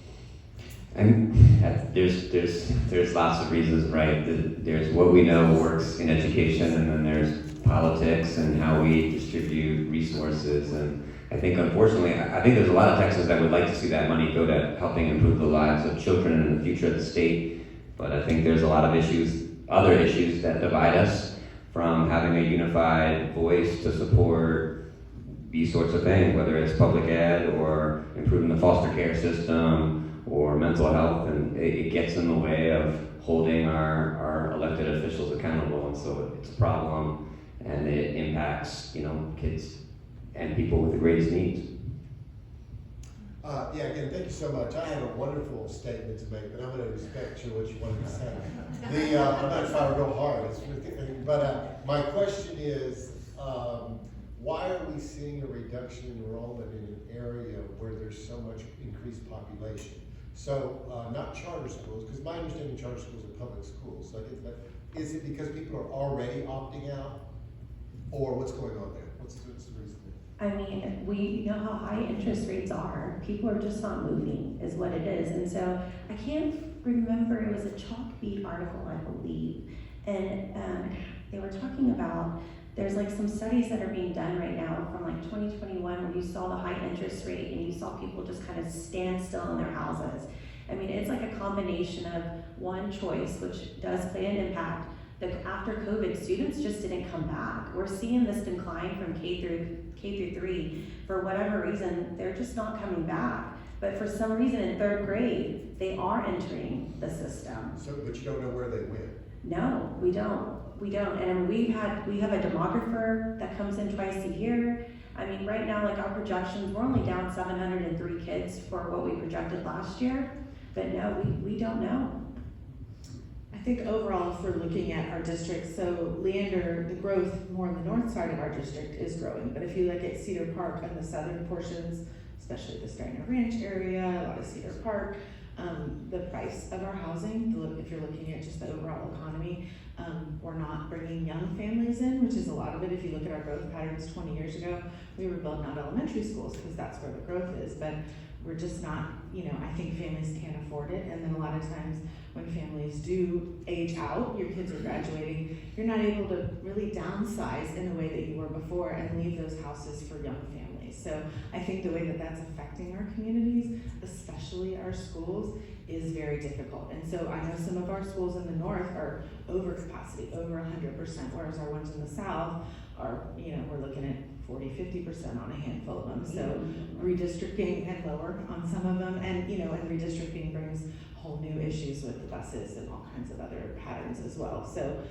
There's lots of reasons, right? There's what we know works in education, and then there's politics and how we distribute resources. And I think, unfortunately, I think there's a lot of Texans that would like to see that money go to helping improve the lives of children and the future of the state. But I think there's a lot of other issues that divide us from having a unified voice to support these sorts of things, whether it's public ed or improving the foster care system or mental health, and it gets in the way of holding our elected officials accountable. And so it's a problem, and it impacts kids and people with the greatest needs. Again, thank you so much. I have a wonderful statement to make, but I'm going to respect what you wanted to say. I'm not trying to go hard, but my question is, why are we seeing a reduction in enrollment in an area where there's so much increased population? So, not charter schools, because my understanding charter schools are public schools, so I get that. Is it because people are already opting out? Or what's going on there? What's the reason? I mean, we know how high interest rates are. People are just not moving, is what it is. And so I can't remember, it was a Chalkbeat article, I believe. And they were talking about, there's like some studies that are being done right now from like 2021 where you saw the high interest rate and you saw people just kind of stand still in their houses. I mean, it's like a combination of one choice, which does play an impact. After COVID, students just didn't come back. We're seeing this decline from K through 3. For whatever reason, they're just not coming back. But for some reason in 3rd grade, they are entering the system. So, but you don't know where they went? No, we don't. We don't. And we have a demographer that comes in twice a year. I mean, right now, like our projections, we're only down 703 kids for what we projected last year. But no, we don't know. I think overall, if we're looking at our district, so Leander, the growth more on the north side of our district is growing. But if you look at Cedar Park and the southern portions, especially the Steiner Ranch area, a lot of Cedar Park, the price of our housing, if you're looking at just the overall economy, we're not bringing young families in, which is a lot of it. If you look at our growth patterns 20 years ago, we were building out elementary schools because that's where the growth is. But we're just not, I think families can't afford it. And then a lot of times when families do age out, your kids are graduating, you're not able to really downsize in the way that you were before and leave those houses for young families. So I think the way that that's affecting our communities, especially our schools, is very difficult. And so I know some of our schools in the north are over capacity, over 100%, whereas our ones in the south are, we're looking at 40-50% on a handful of them. So redistricting and lower on some of them, and and redistricting brings whole new issues with the buses and all kinds of other patterns as well. So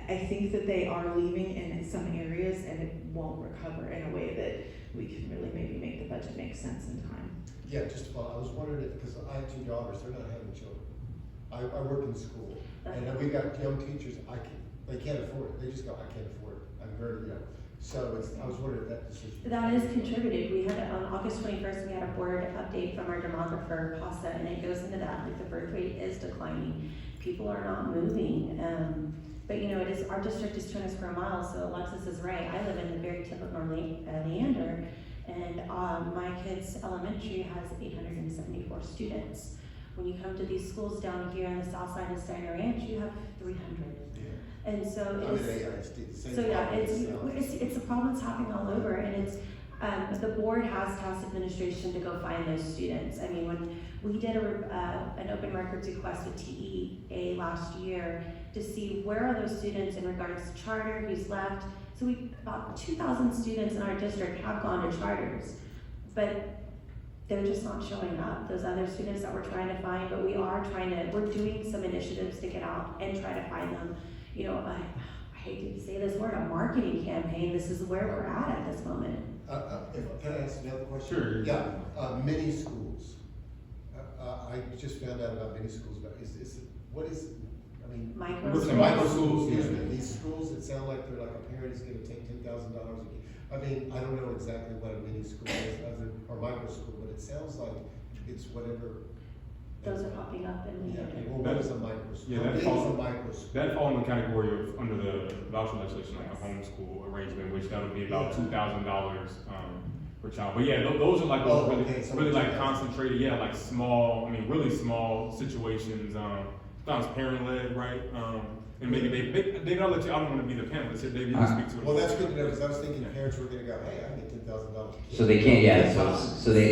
I think that they are leaving in some areas, and it won't recover in a way that we can really maybe make the budget make sense in time. Yeah, just to follow, I was wondering if, because I have 2 daughters, they're not having children. I work in school, and we've got young teachers, they can't afford it. They just go, I can't afford it. I'm very young. So I was wondering if that decision. That is contributed. We had on August 21st, we had a board update from our demographer, PASA, and it goes into that. Like the birth rate is declining. People are not moving. But it is, our district is 200 square miles, so Alexis is right. I live in the very tip of Leander, and my kid's elementary has 874 students. When you come to these schools down here on the south side of Steiner Ranch, you have 300. Yeah. And so it's a problem that's happening all over, and it's the board has tasked administration to go find those students. I mean, when we did an open records request with TEA last year to see where are those students in regards to charter, who's left. So about 2,000 students in our district have gone to charters, but they're just not showing up. Those other students that we're trying to find, but we're doing some initiatives to get out and try to find them. I hate to say this word, a marketing campaign. This is where we're at this moment. Can I ask another question? Sure. Yeah, mini schools. I just found out about mini schools, but Micro schools. Excuse me, these schools that sound like they're like a parent is gonna take $10,000 a year. I mean, I don't know exactly what a mini school is, or micro school, but it sounds like it's whatever. Those are popping up in the Well, what is a micro school? Yeah, What is a micro school? That falls in the category of under the voucher legislation, like a homeschool arrangement, which that would be about $2,000 per child. But yeah, those are like really like concentrated, like small. I mean, really small situations. Sometimes parent-led, right? And maybe they don't let you. I don't want to be the panelist here. Maybe you speak to it. Well, that's good to know, because I was thinking parents were gonna go, hey, I can get $10,000. So they can't,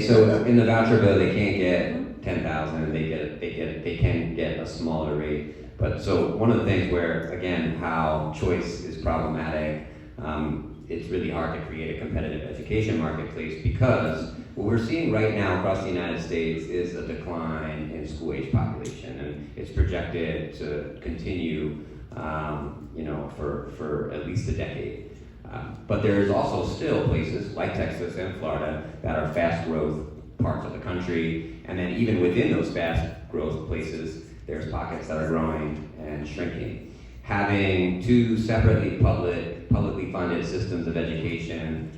so in the voucher bill, they can't get 10,000, they can get a smaller rate. But so one of the things where, again, how choice is problematic, it's really hard to create a competitive education marketplace, because what we're seeing right now across the United States is a decline in school-age population, and it's projected to continue, for at least a decade. But there's also still places like Texas and Florida that are fast growth parts of the country, and then even within those fast growth places, there's pockets that are growing and shrinking. having two separately publicly funded systems of education,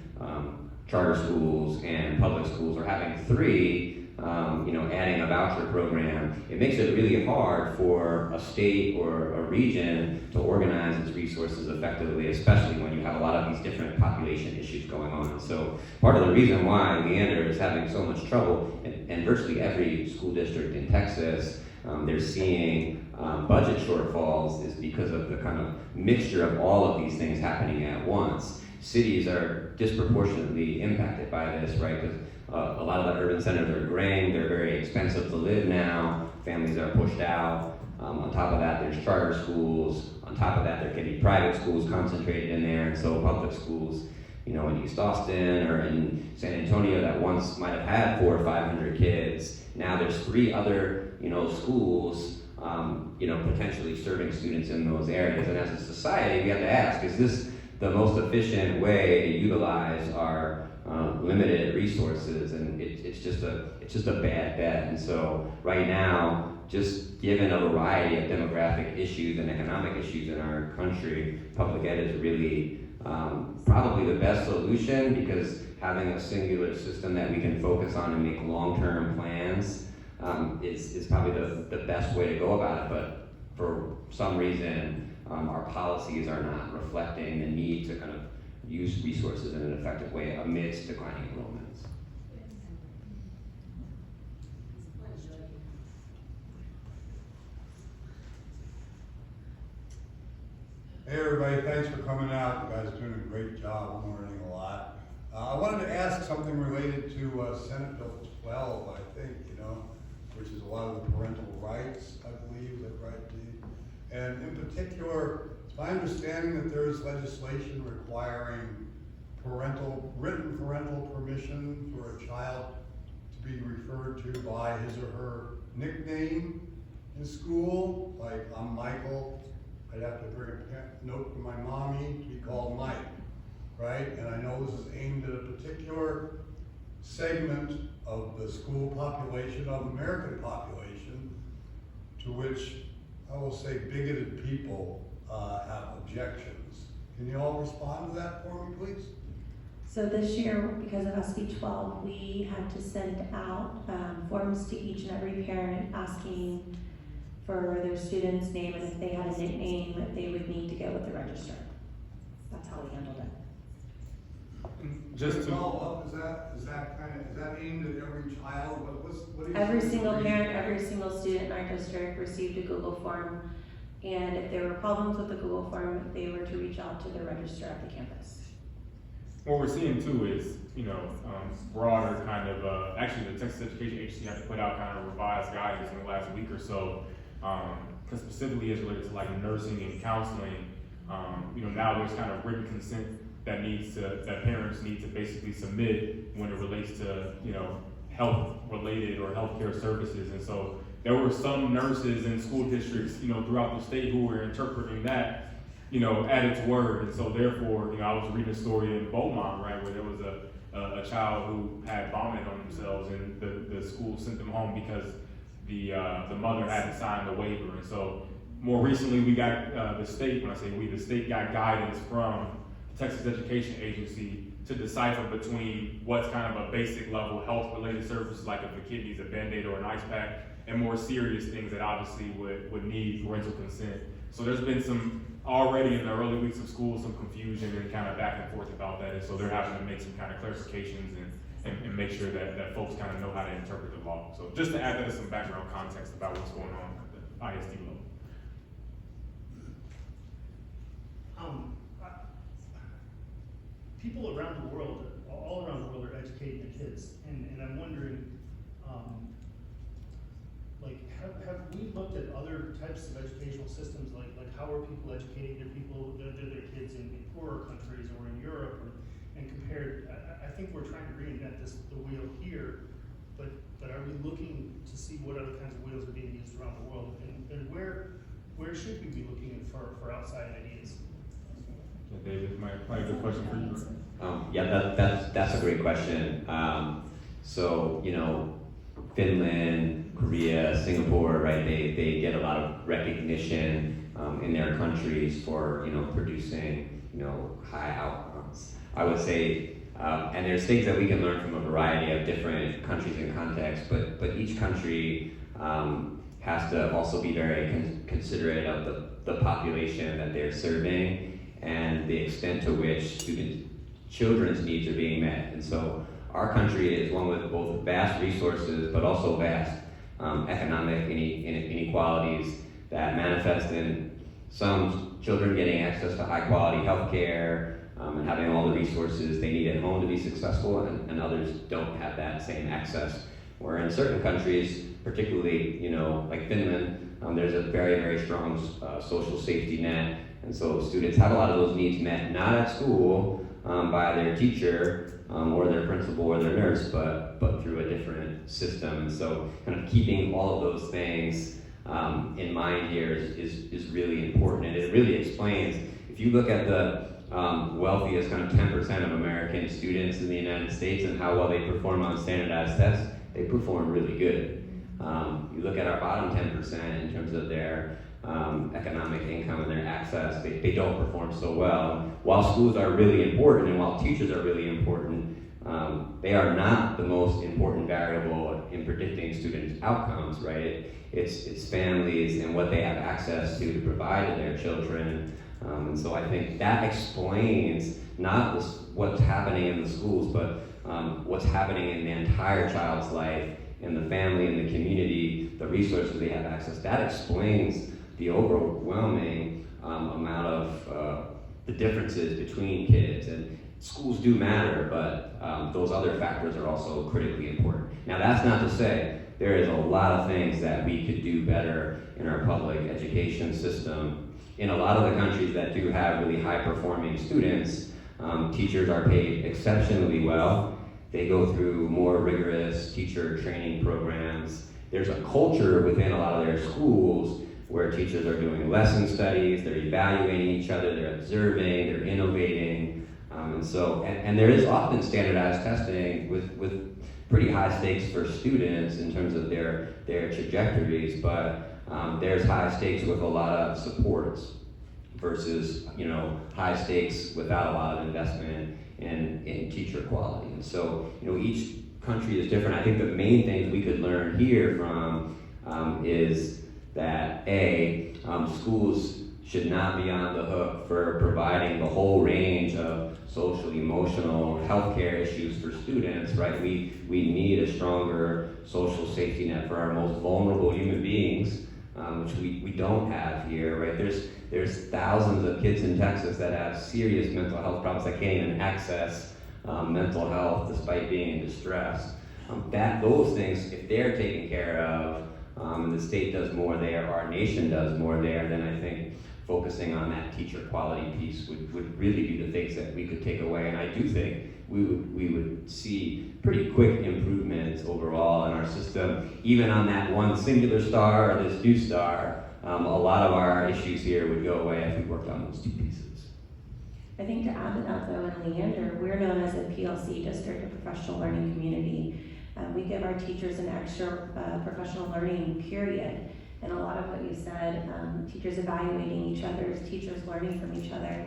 charter schools and public schools, or having three, adding a voucher program, it makes it really hard for a state or a region to organize its resources effectively, especially when you have a lot of these different population issues going on. So part of the reason why Leander is having so much trouble, and virtually every school district in Texas, they're seeing budget shortfalls, is because of the kind of mixture of all of these things happening at once. Cities are disproportionately impacted by this, right? Because a lot of the urban centers are graying, they're very expensive to live now, families are pushed out. On top of that, there's charter schools. On top of that, there can be private schools concentrated in there, and so public schools, in East Austin or in San Antonio that once might have had 400 or 500 kids, now there's 3 other, schools, potentially serving students in those areas. And as a society, we have to ask, is this the most efficient way to utilize our limited resources? And it's just a bad bet. And so right now, just given a variety of demographic issues and economic issues in our country, public ed is really probably the best solution, because having a singular system that we can focus on and make long-term plans is probably the best way to go about it. But for some reason, our policies are not reflecting the need to kind of use resources in an effective way amidst declining enrollments. Hey everybody, thanks for coming out. You guys are doing a great job, I'm learning a lot. I wanted to ask something related to Senate Bill 12, I think, which is a lot of the parental rights, I believe, is that right, Dee? And in particular, it's my understanding that there is legislation requiring written parental permission for a child to be referred to by his or her nickname in school. Like, I'm Michael, I'd have to bring a note from my mommy to be called Mike, right? And I know this is aimed at a particular segment of the school population, of American population, to which I will say bigoted people have objections. Can you all respond to that for me, please? So this year, because of SB 12, we had to send out forms to each and every parent asking for their student's name, and if they had a nickname that they would need to get with the registrar. That's how we handled it. Just to follow up, is that aimed at every child? What is Every single parent, every single student in our district received a Google form, and if there were problems with the Google form, they were to reach out to the registrar at the campus. what we're seeing too is, broader kind of, actually the Texas Education Agency had to put out kind of revised guidance in the last week or so, because specifically as related to like nursing and counseling, now there's kind of written consent that parents need to basically submit when it relates to, health related or healthcare services. And so there were some nurses in school districts, throughout the state who were interpreting that, at its word. And so therefore, I was reading a story in Beaumont, right, where there was a child who had vomited on themselves, and the school sent them home because the mother hadn't signed the waiver. And so more recently, we got the state, when I say we, the state got guidance from the Texas Education Agency to decipher between what's kind of a basic level health-related services, like if a kid needs a Band-Aid or an ice pack, and more serious things that obviously would need parental consent. So there's been some, already in the early weeks of school, some confusion and kind of back and forth about that. And so they're having to make some kind of clarifications and make sure that folks kind of know how to interpret the law. So just to add that as some background context about what's going on at the ISD level. People around the world, all around the world, are educating their kids, and I'm wondering, have we looked at other types of educational systems, like how are people educating their kids in poorer countries or in Europe, and compared? I think we're trying to reinvent the wheel here, but are we looking to see what other kinds of wheels are being used around the world, and where should we be looking for outside ideas? Yeah, David, might have a good question for you. That's a great question. So, Finland, Korea, Singapore, right? They get a lot of recognition in their countries for, you know, producing, you know, high outcomes. I would say, and there's things that we can learn from a variety of different countries and contexts, but each country has to also be very considerate of the population that they're serving and the extent to which children's needs are being met. And so our country is one with both vast resources, but also vast economic inequalities that manifest in some children getting access to high quality health care and having all the resources they need at home to be successful, and others don't have that same access. Where in certain countries, particularly, you know, like Finland, there's a very, very strong social safety net, and so students have a lot of those needs met, not at school by their teacher or their principal or their nurse, but through a different system. And so kind of keeping all of those things in mind here is really important, and it really explains, if you look at the wealthiest kind of 10% of American students in the United States and how well they perform on standardized tests, they perform really good. You look at our bottom 10% in terms of their economic income and their access, they don't perform so well. While schools are really important and while teachers are really important, they are not the most important variable in predicting students' outcomes, right? It's families and what they have access to provide to their children. And so I think that explains not what's happening in the schools, but what's happening in the entire child's life, in the family, in the community, the resources they have access. That explains the overwhelming amount of the differences between kids. And schools do matter, but those other factors are also critically important. Now, that's not to say there is a lot of things that we could do better in our public education system. In a lot of the countries that do have really high-performing students, teachers are paid exceptionally well. They go through more rigorous teacher training programs. There's a culture within a lot of their schools where teachers are doing lesson studies, they're evaluating each other, they're observing, they're innovating. And there is often standardized testing with pretty high stakes for students in terms of their trajectories, but there's high stakes with a lot of supports versus, you know, high stakes without a lot of investment in teacher quality. And so, you know, each country is different. I think the main things we could learn here from is that schools should not be on the hook for providing the whole range of social, emotional, healthcare issues for students, right? We need a stronger social safety net for our most vulnerable human beings, which we don't have here, right? There's thousands of kids in Texas that have serious mental health problems that can't even access mental health despite being in distress. Those things, if they're taken care of, and the state does more there, our nation does more there, then I think focusing on that teacher quality piece would really be the things that we could take away. And I do think we would see pretty quick improvements overall in our system. Even on that one singular star or this new star, a lot of our issues here would go away if we worked on those two pieces. I think to add to that though, in Leander, we're known as a PLC district, a professional learning community. We give our teachers an extra professional learning period. And a lot of what you said, teachers evaluating each other, teachers learning from each other.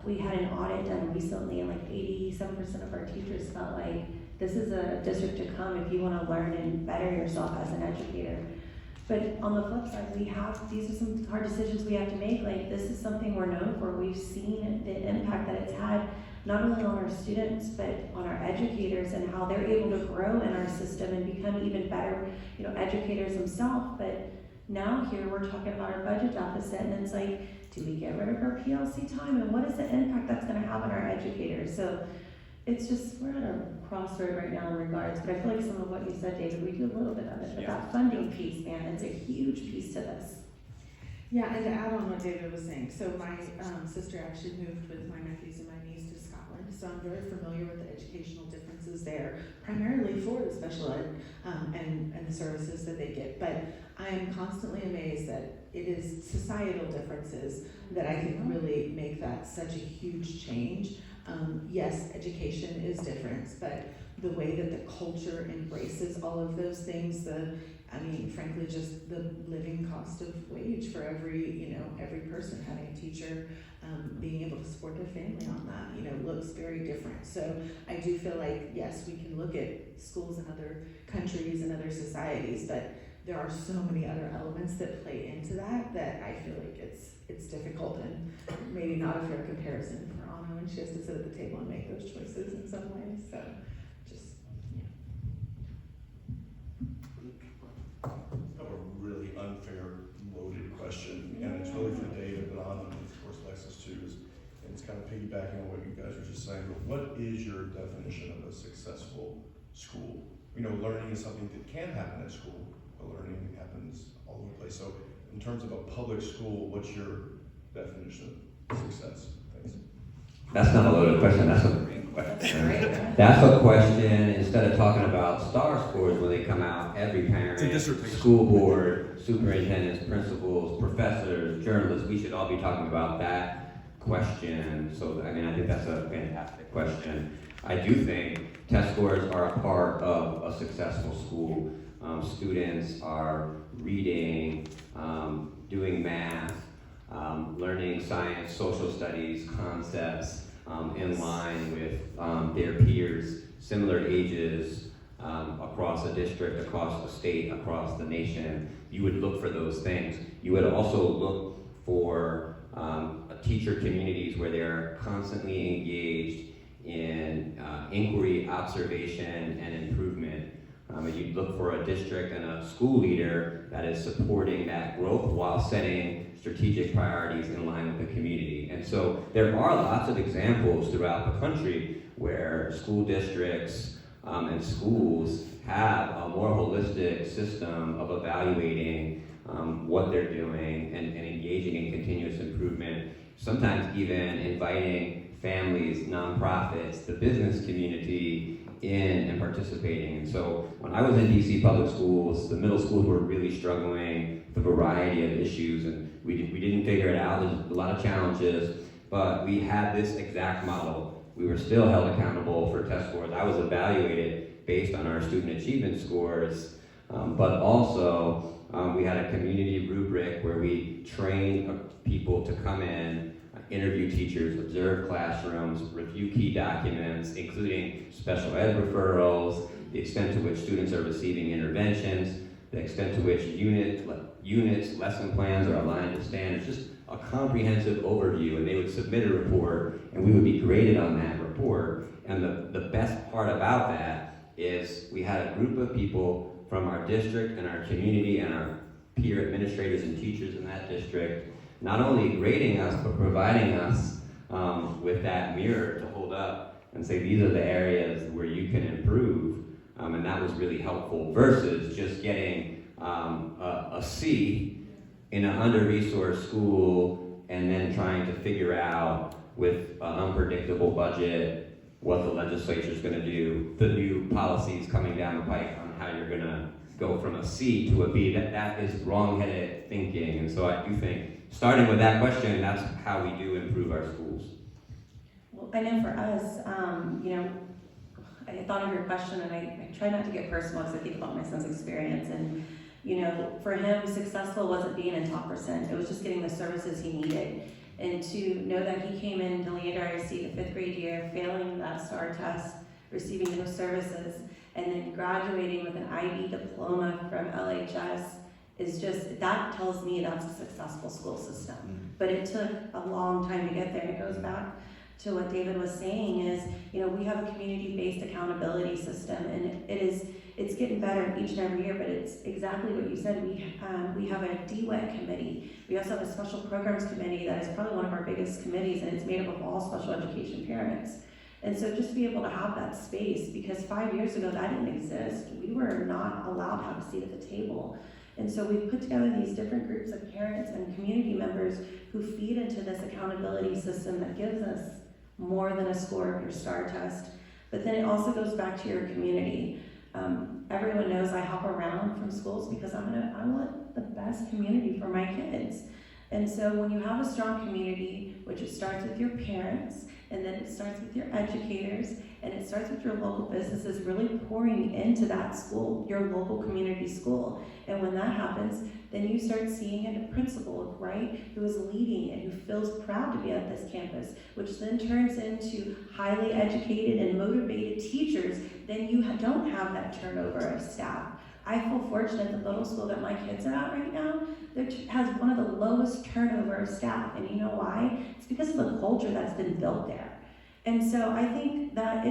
We had an audit done recently and like 87% of our teachers felt like this is a district to come if you want to learn and better yourself as an educator. But on the flip side, these are some hard decisions we have to make. Like, this is something we're known for. We've seen the impact that it's had not only on our students, but on our educators and how they're able to grow in our system and become even better, you know, educators themselves. But now here we're talking about our budget deficit, and it's like, do we get rid of our PLC time? And what is the impact that's going to have on our educators? So it's just, we're at a crossroad right now in regards, but I feel like some of what you said, David, we do a little bit of it, but that funding piece, man, it's a huge piece to this. Yeah, and to add on what David was saying, so my sister actually moved with my nephews and my niece to Scotland, so I'm very familiar with the educational differences there, primarily for the special ed and the services that they get. But I am constantly amazed that it is societal differences that I think really make that such a huge change. Yes, education is different, but the way that the culture embraces all of those things, the I mean, frankly, just the living cost of wage for every person, having a teacher, being able to support their family on that, looks very different. So I do feel like, yes, we can look at schools in other countries and other societies, but there are so many other elements that play into that I feel like it's difficult and maybe not a fair comparison for Anna when she has to sit at the table and make those choices in some ways. So just, yeah. I have a really unfair, loaded question, and it's really for David, but Anna, and of course Lexus too, and it's kind of piggybacking on what you guys were just saying, but what is your definition of a successful school? Learning is something that can happen at school, but learning happens all over the place. So in terms of a public school, what's your definition of success? Thanks. That's not a loaded question, that's a great question. That's a question, instead of talking about STAR scores when they come out, every parent, school board, superintendents, principals, professors, journalists, we should all be talking about that question. So, I think that's a fantastic question. I do think test scores are a part of a successful school. Students are reading, doing math, learning science, social studies, concepts in line with their peers, similar ages, across a district, across the state, across the nation. You would look for those things. You would also look for teacher communities where they're constantly engaged in inquiry, observation, and improvement. And you'd look for a district and a school leader that is supporting that growth while setting strategic priorities in line with the community. And so there are lots of examples throughout the country where school districts and schools have a more holistic system of evaluating what they're doing and engaging in continuous improvement, sometimes even inviting families, nonprofits, the business community in and participating. And so when I was in DC public schools, the middle schools were really struggling with a variety of issues, and we didn't figure it out. There's a lot of challenges, but we had this exact model. We were still held accountable for test scores. I was evaluated based on our student achievement scores, but also we had a community rubric where we trained people to come in, interview teachers, observe classrooms, review key documents, including special ed referrals, the extent to which students are receiving interventions, the extent to which units, lesson plans are aligned to standards, just a comprehensive overview. And they would submit a report, and we would be graded on that report. And the best part about that is we had a group of people from our district and our community and our peer administrators and teachers in that district not only grading us, but providing us with that mirror to hold up and say, these are the areas where you can improve. And that was really helpful versus just getting a C in an under-resourced school and then trying to figure out with an unpredictable budget what the legislature is going to do, the new policies coming down the pike on how you're going to go from a C to a B. That is wrong-headed thinking. And so I do think, starting with that question, that's how we do improve our schools. Well, I know for us, I thought of your question, and I try not to get personal because I think about my son's experience. And, for him, successful wasn't being in top percent. It was just getting the services he needed. And to know that he came into Leander ISD the 5th grade year, failing that STAR test, receiving those services, and then graduating with an IB diploma from LHS is just, that tells me that's a successful school system. But it took a long time to get there. And it goes back to what David was saying is, we have a community-based accountability system, and it's getting better each and every year, but it's exactly what you said. We have a DWET committee. We also have a special programs committee that is probably one of our biggest committees, and it's made up of all special education parents. And so just to be able to have that space, because 5 years ago that didn't exist. We were not allowed to have a seat at the table. And so we've put together these different groups of parents and community members who feed into this accountability system that gives us more than a score of your STAR test. But then it also goes back to your community. Everyone knows I hop around from schools because I want the best community for my kids. And so when you have a strong community, which it starts with your parents, and then it starts with your educators, And it starts with your local businesses really pouring into that school, your local community school. And when that happens, then you start seeing a principal, right, who is leading and who feels proud to be at this campus, which then turns into highly educated and motivated teachers. Then you don't have that turnover of staff. I feel fortunate the little school that my kids are at right now, that has one of the lowest turnover of staff. And you know why? It's because of the culture that's been built there. And so I think that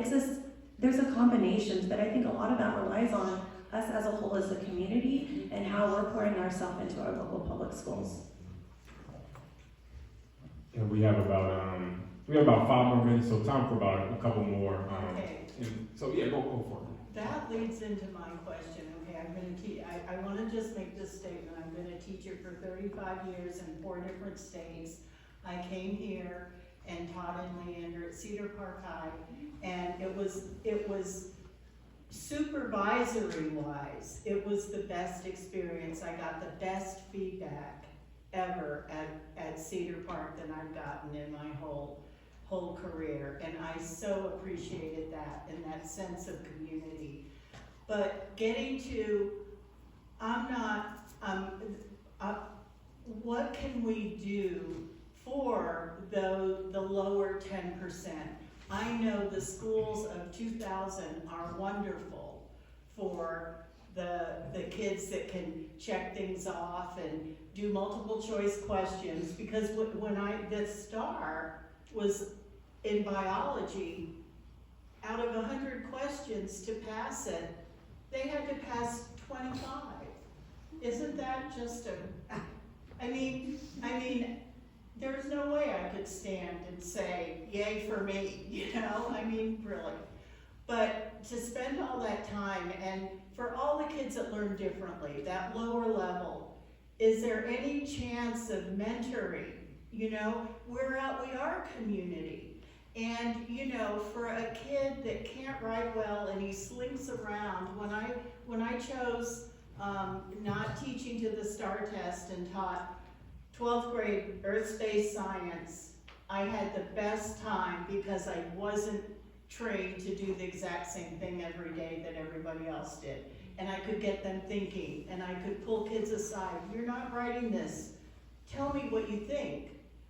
there's a combination, but I think a lot of that relies on us as a whole as a community and how we're pouring ourselves into our local public schools. And we have about 5 more minutes, so time for about a couple more. Okay. And so yeah, go for it. That leads into my question. Okay, I want to just make this statement. I've been a teacher for 35 years in 4 different states. I came here and taught in Leander at Cedar Park High, and it was supervisory wise, it was the best experience. I got the best feedback ever at Cedar Park than I've gotten in my whole career, and I so appreciated that and that sense of community. But getting to, what can we do for the lower 10%? I know the schools of 2000 are wonderful for the kids that can check things off and do multiple choice questions, because when the star was in biology, out of 100 questions to pass it, they had to pass 25. Isn't that just I mean, there's no way I could stand and say, yay for me, you know? I mean, really. But to spend all that time, and for all the kids that learn differently, that lower level, is there any chance of mentoring? You know, we are community. And, you know, for a kid that can't write well and he slinks around, when I chose not teaching to the STAR test and taught 12th grade earth-based science, I had the best time because I wasn't trained to do the exact same thing every day that everybody else did. And I could get them thinking, and I could pull kids aside. You're not writing this. Tell me what you think,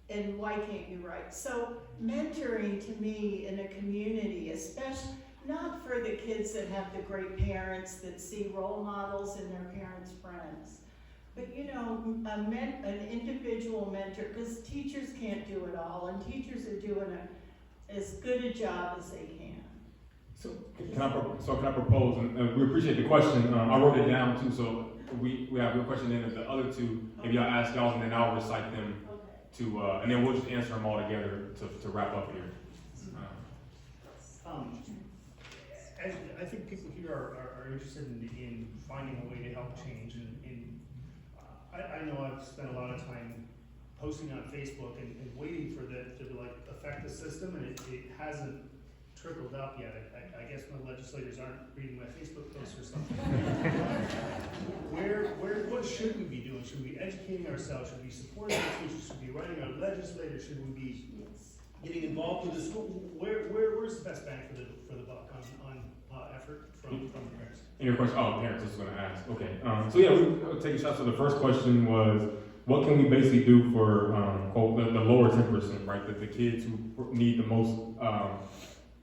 and why can't you write? So mentoring to me in a community, especially not for the kids that have the great parents that see role models in their parents' friends, but you know, an individual mentor, because teachers can't do it all, and teachers are doing as good a job as they can. So can I propose, and we appreciate the question, I wrote it down too, so we have your question, and the other two, if y'all ask y'all, and then I'll recite them to, and then we'll just answer them all together to wrap up here. I think people here are interested in finding a way to help change, and I know I've spent a lot of time posting on Facebook and waiting for that to like affect the system, and it hasn't trickled up yet. I guess my legislators aren't reading my Facebook posts or something. What should we be doing? Should we be educating ourselves? Should we be supporting our teachers? Should we be writing our legislators? Should we be getting involved with the school? Where's the best bang for the buck on effort from the parents? And your question, parents, I was going to ask. Okay, so yeah, we'll take a shot. So the first question was, what can we basically do for quote the lower 10%, right? The kids who need the most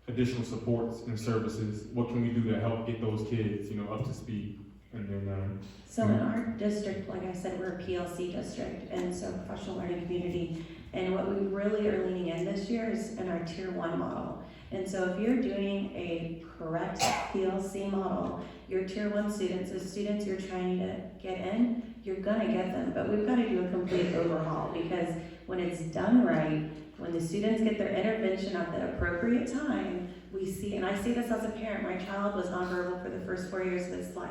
additional supports and services. What can we do to help get those kids, up to speed? And then so in our district, like I said, we're a PLC district, and so professional learning community. And what we really are leaning in this year is in our Tier 1 model. And so if you're doing a correct PLC model, your Tier 1 students, the students you're trying to get in, you're gonna get them. But we've got to do a complete overhaul, because when it's done right, when the students get their intervention at the appropriate time, we see, and I say this as a parent, my child was nonverbal for the first 4 years of his life.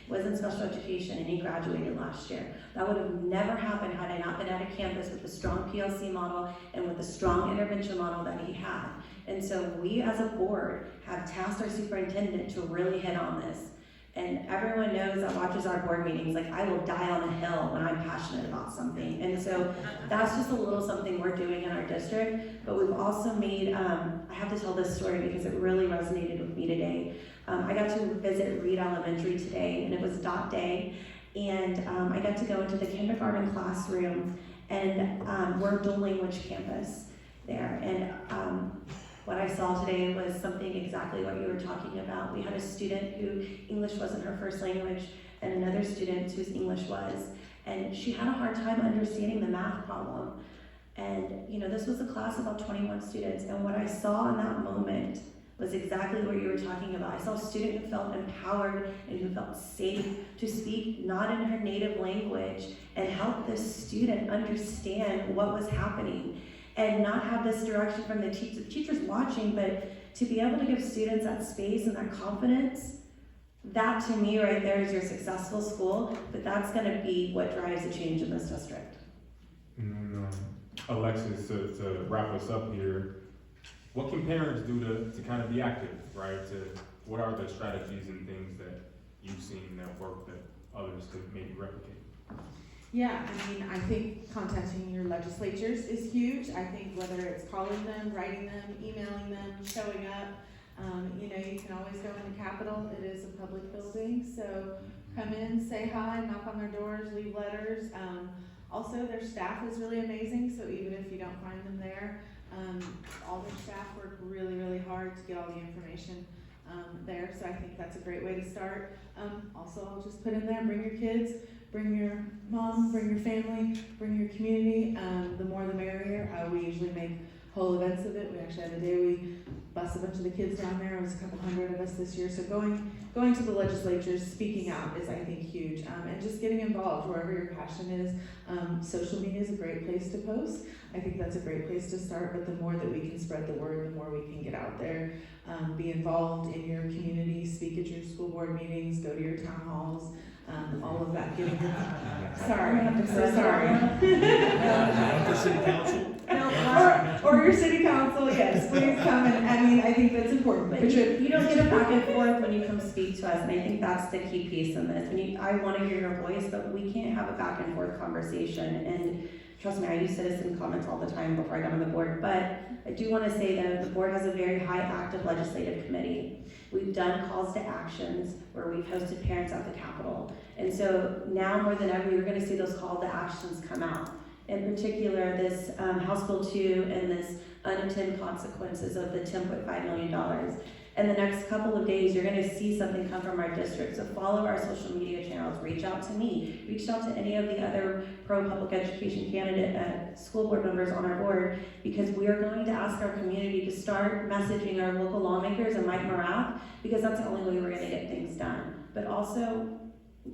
Was in special education, and he graduated last year. That would have never happened had I not been at a campus with a strong PLC model and with a strong intervention model that he had. And so we as a board have tasked our superintendent to really hit on this. And everyone knows that watches our board meetings, like I will die on a hill when I'm passionate about something. And so that's just a little something we're doing in our district. But we've also made, I have to tell this story because it really resonated with me today. I got to visit Reed Elementary today, and it was dot day. And I got to go into the kindergarten classroom, and we're dual language campus there. And what I saw today was something exactly what you were talking about. We had a student who English wasn't her first language, and another student whose English was. And she had a hard time understanding the math problem. And this was a class of about 21 students, and what I saw in that moment was exactly what you were talking about. I saw a student who felt empowered and who felt safe to speak not in her native language and help this student understand what was happening and not have this direction from the teachers watching, but to be able to give students that space and that confidence. That to me right there is your successful school, but that's gonna be what drives the change in this district. And Alexis, to wrap us up here, what can parents do to kind of be active, right? What are the strategies and things that you've seen that work that others could maybe replicate? Yeah, I think contacting your legislatures is huge. I think whether it's calling them, writing them, emailing them, showing up, you can always go into Capitol. It is a public building, so come in, say hi, knock on their doors, leave letters. Also, their staff is really amazing, so even if you don't find them there, all their staff work really, really hard to get all the information there, so I think that's a great way to start. Also, I'll just put in there, bring your kids, bring your mom, bring your family, bring your community. The more the merrier. We usually make whole events of it. We actually had a day we bus a bunch of the kids down there. It was a couple hundred of us this year. So going to the legislatures, speaking out is, I think, huge. And just getting involved wherever your passion is. Social media is a great place to post. I think that's a great place to start, but the more that we can spread the word, the more we can get out there. Be involved in your community, speak at your school board meetings, go to your town halls, all of that. Sorry, I'm so sorry. The city council? Or your city council, yes, please come and, I think that's important. But you don't get a back and forth when you come speak to us, and I think that's the key piece in this. I want to hear your voice, but we can't have a back and forth conversation. And trust me, I use citizen comments all the time before I got on the board, but I do want to say that the board has a very high active legislative committee. We've done calls to actions where we've hosted parents at the Capitol. And so now more than ever, you're going to see those call to actions come out. In particular, this House Bill 2 and this unintended consequences of the $10.5 million. In the next couple of days, you're going to see something come from our district. So follow our social media channels. Reach out to me. Reach out to any of the other pro-public education candidate school board members on our board, because we are going to ask our community to start messaging our local lawmakers and Mike Morath, because that's the only way we're going to get things done. But also,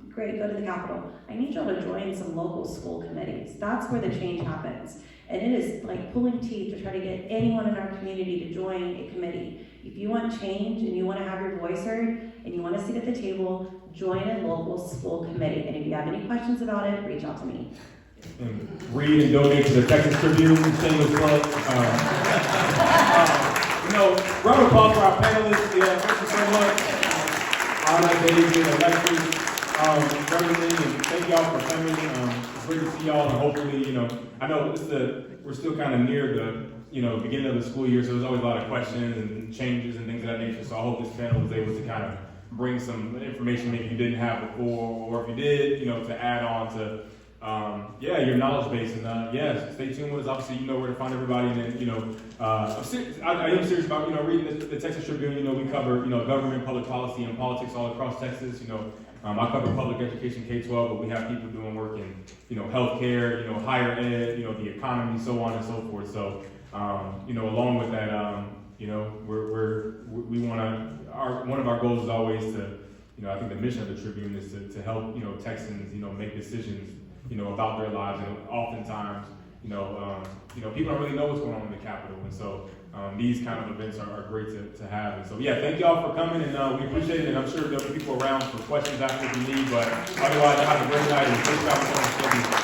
great, go to the Capitol. I need y'all to join some local school committees. That's where the change happens. And it is like pulling teeth to try to get anyone in our community to join a committee. If you want change and you want to have your voice heard and you want to sit at the table, join a local school committee. And if you have any questions about it, reach out to me. And read and donate to the Texas Tribune, shameless plug. Round of applause for our panelists. Yeah, thank you so much. Anna, David, Alexis, everything, and thank y'all for coming. It's great to see y'all, and hopefully, I know we're still kind of near the, beginning of the school year, so there's always a lot of questions and changes and things of that nature. So I hope this panel was able to kind of bring some information maybe you didn't have before, or if you did, to add on to, your knowledge base. And yes, stay tuned with us. Obviously, you know where to find everybody. And then, I am serious about reading the Texas Tribune. We cover government, public policy, and politics all across Texas. I cover public education, K-12, but we have people doing work in healthcare, higher ed, the economy, so on and so forth. So along with that, we want to. One of our goals is always to, I think the mission of the Tribune is to help Texans make decisions about their lives, and oftentimes people don't really know what's going on in the Capitol, and so these kind of events are great to have. And so thank y'all for coming, and we appreciate it. And I'm sure there'll be people around for questions after if you need, but otherwise have a great night and safe travels on the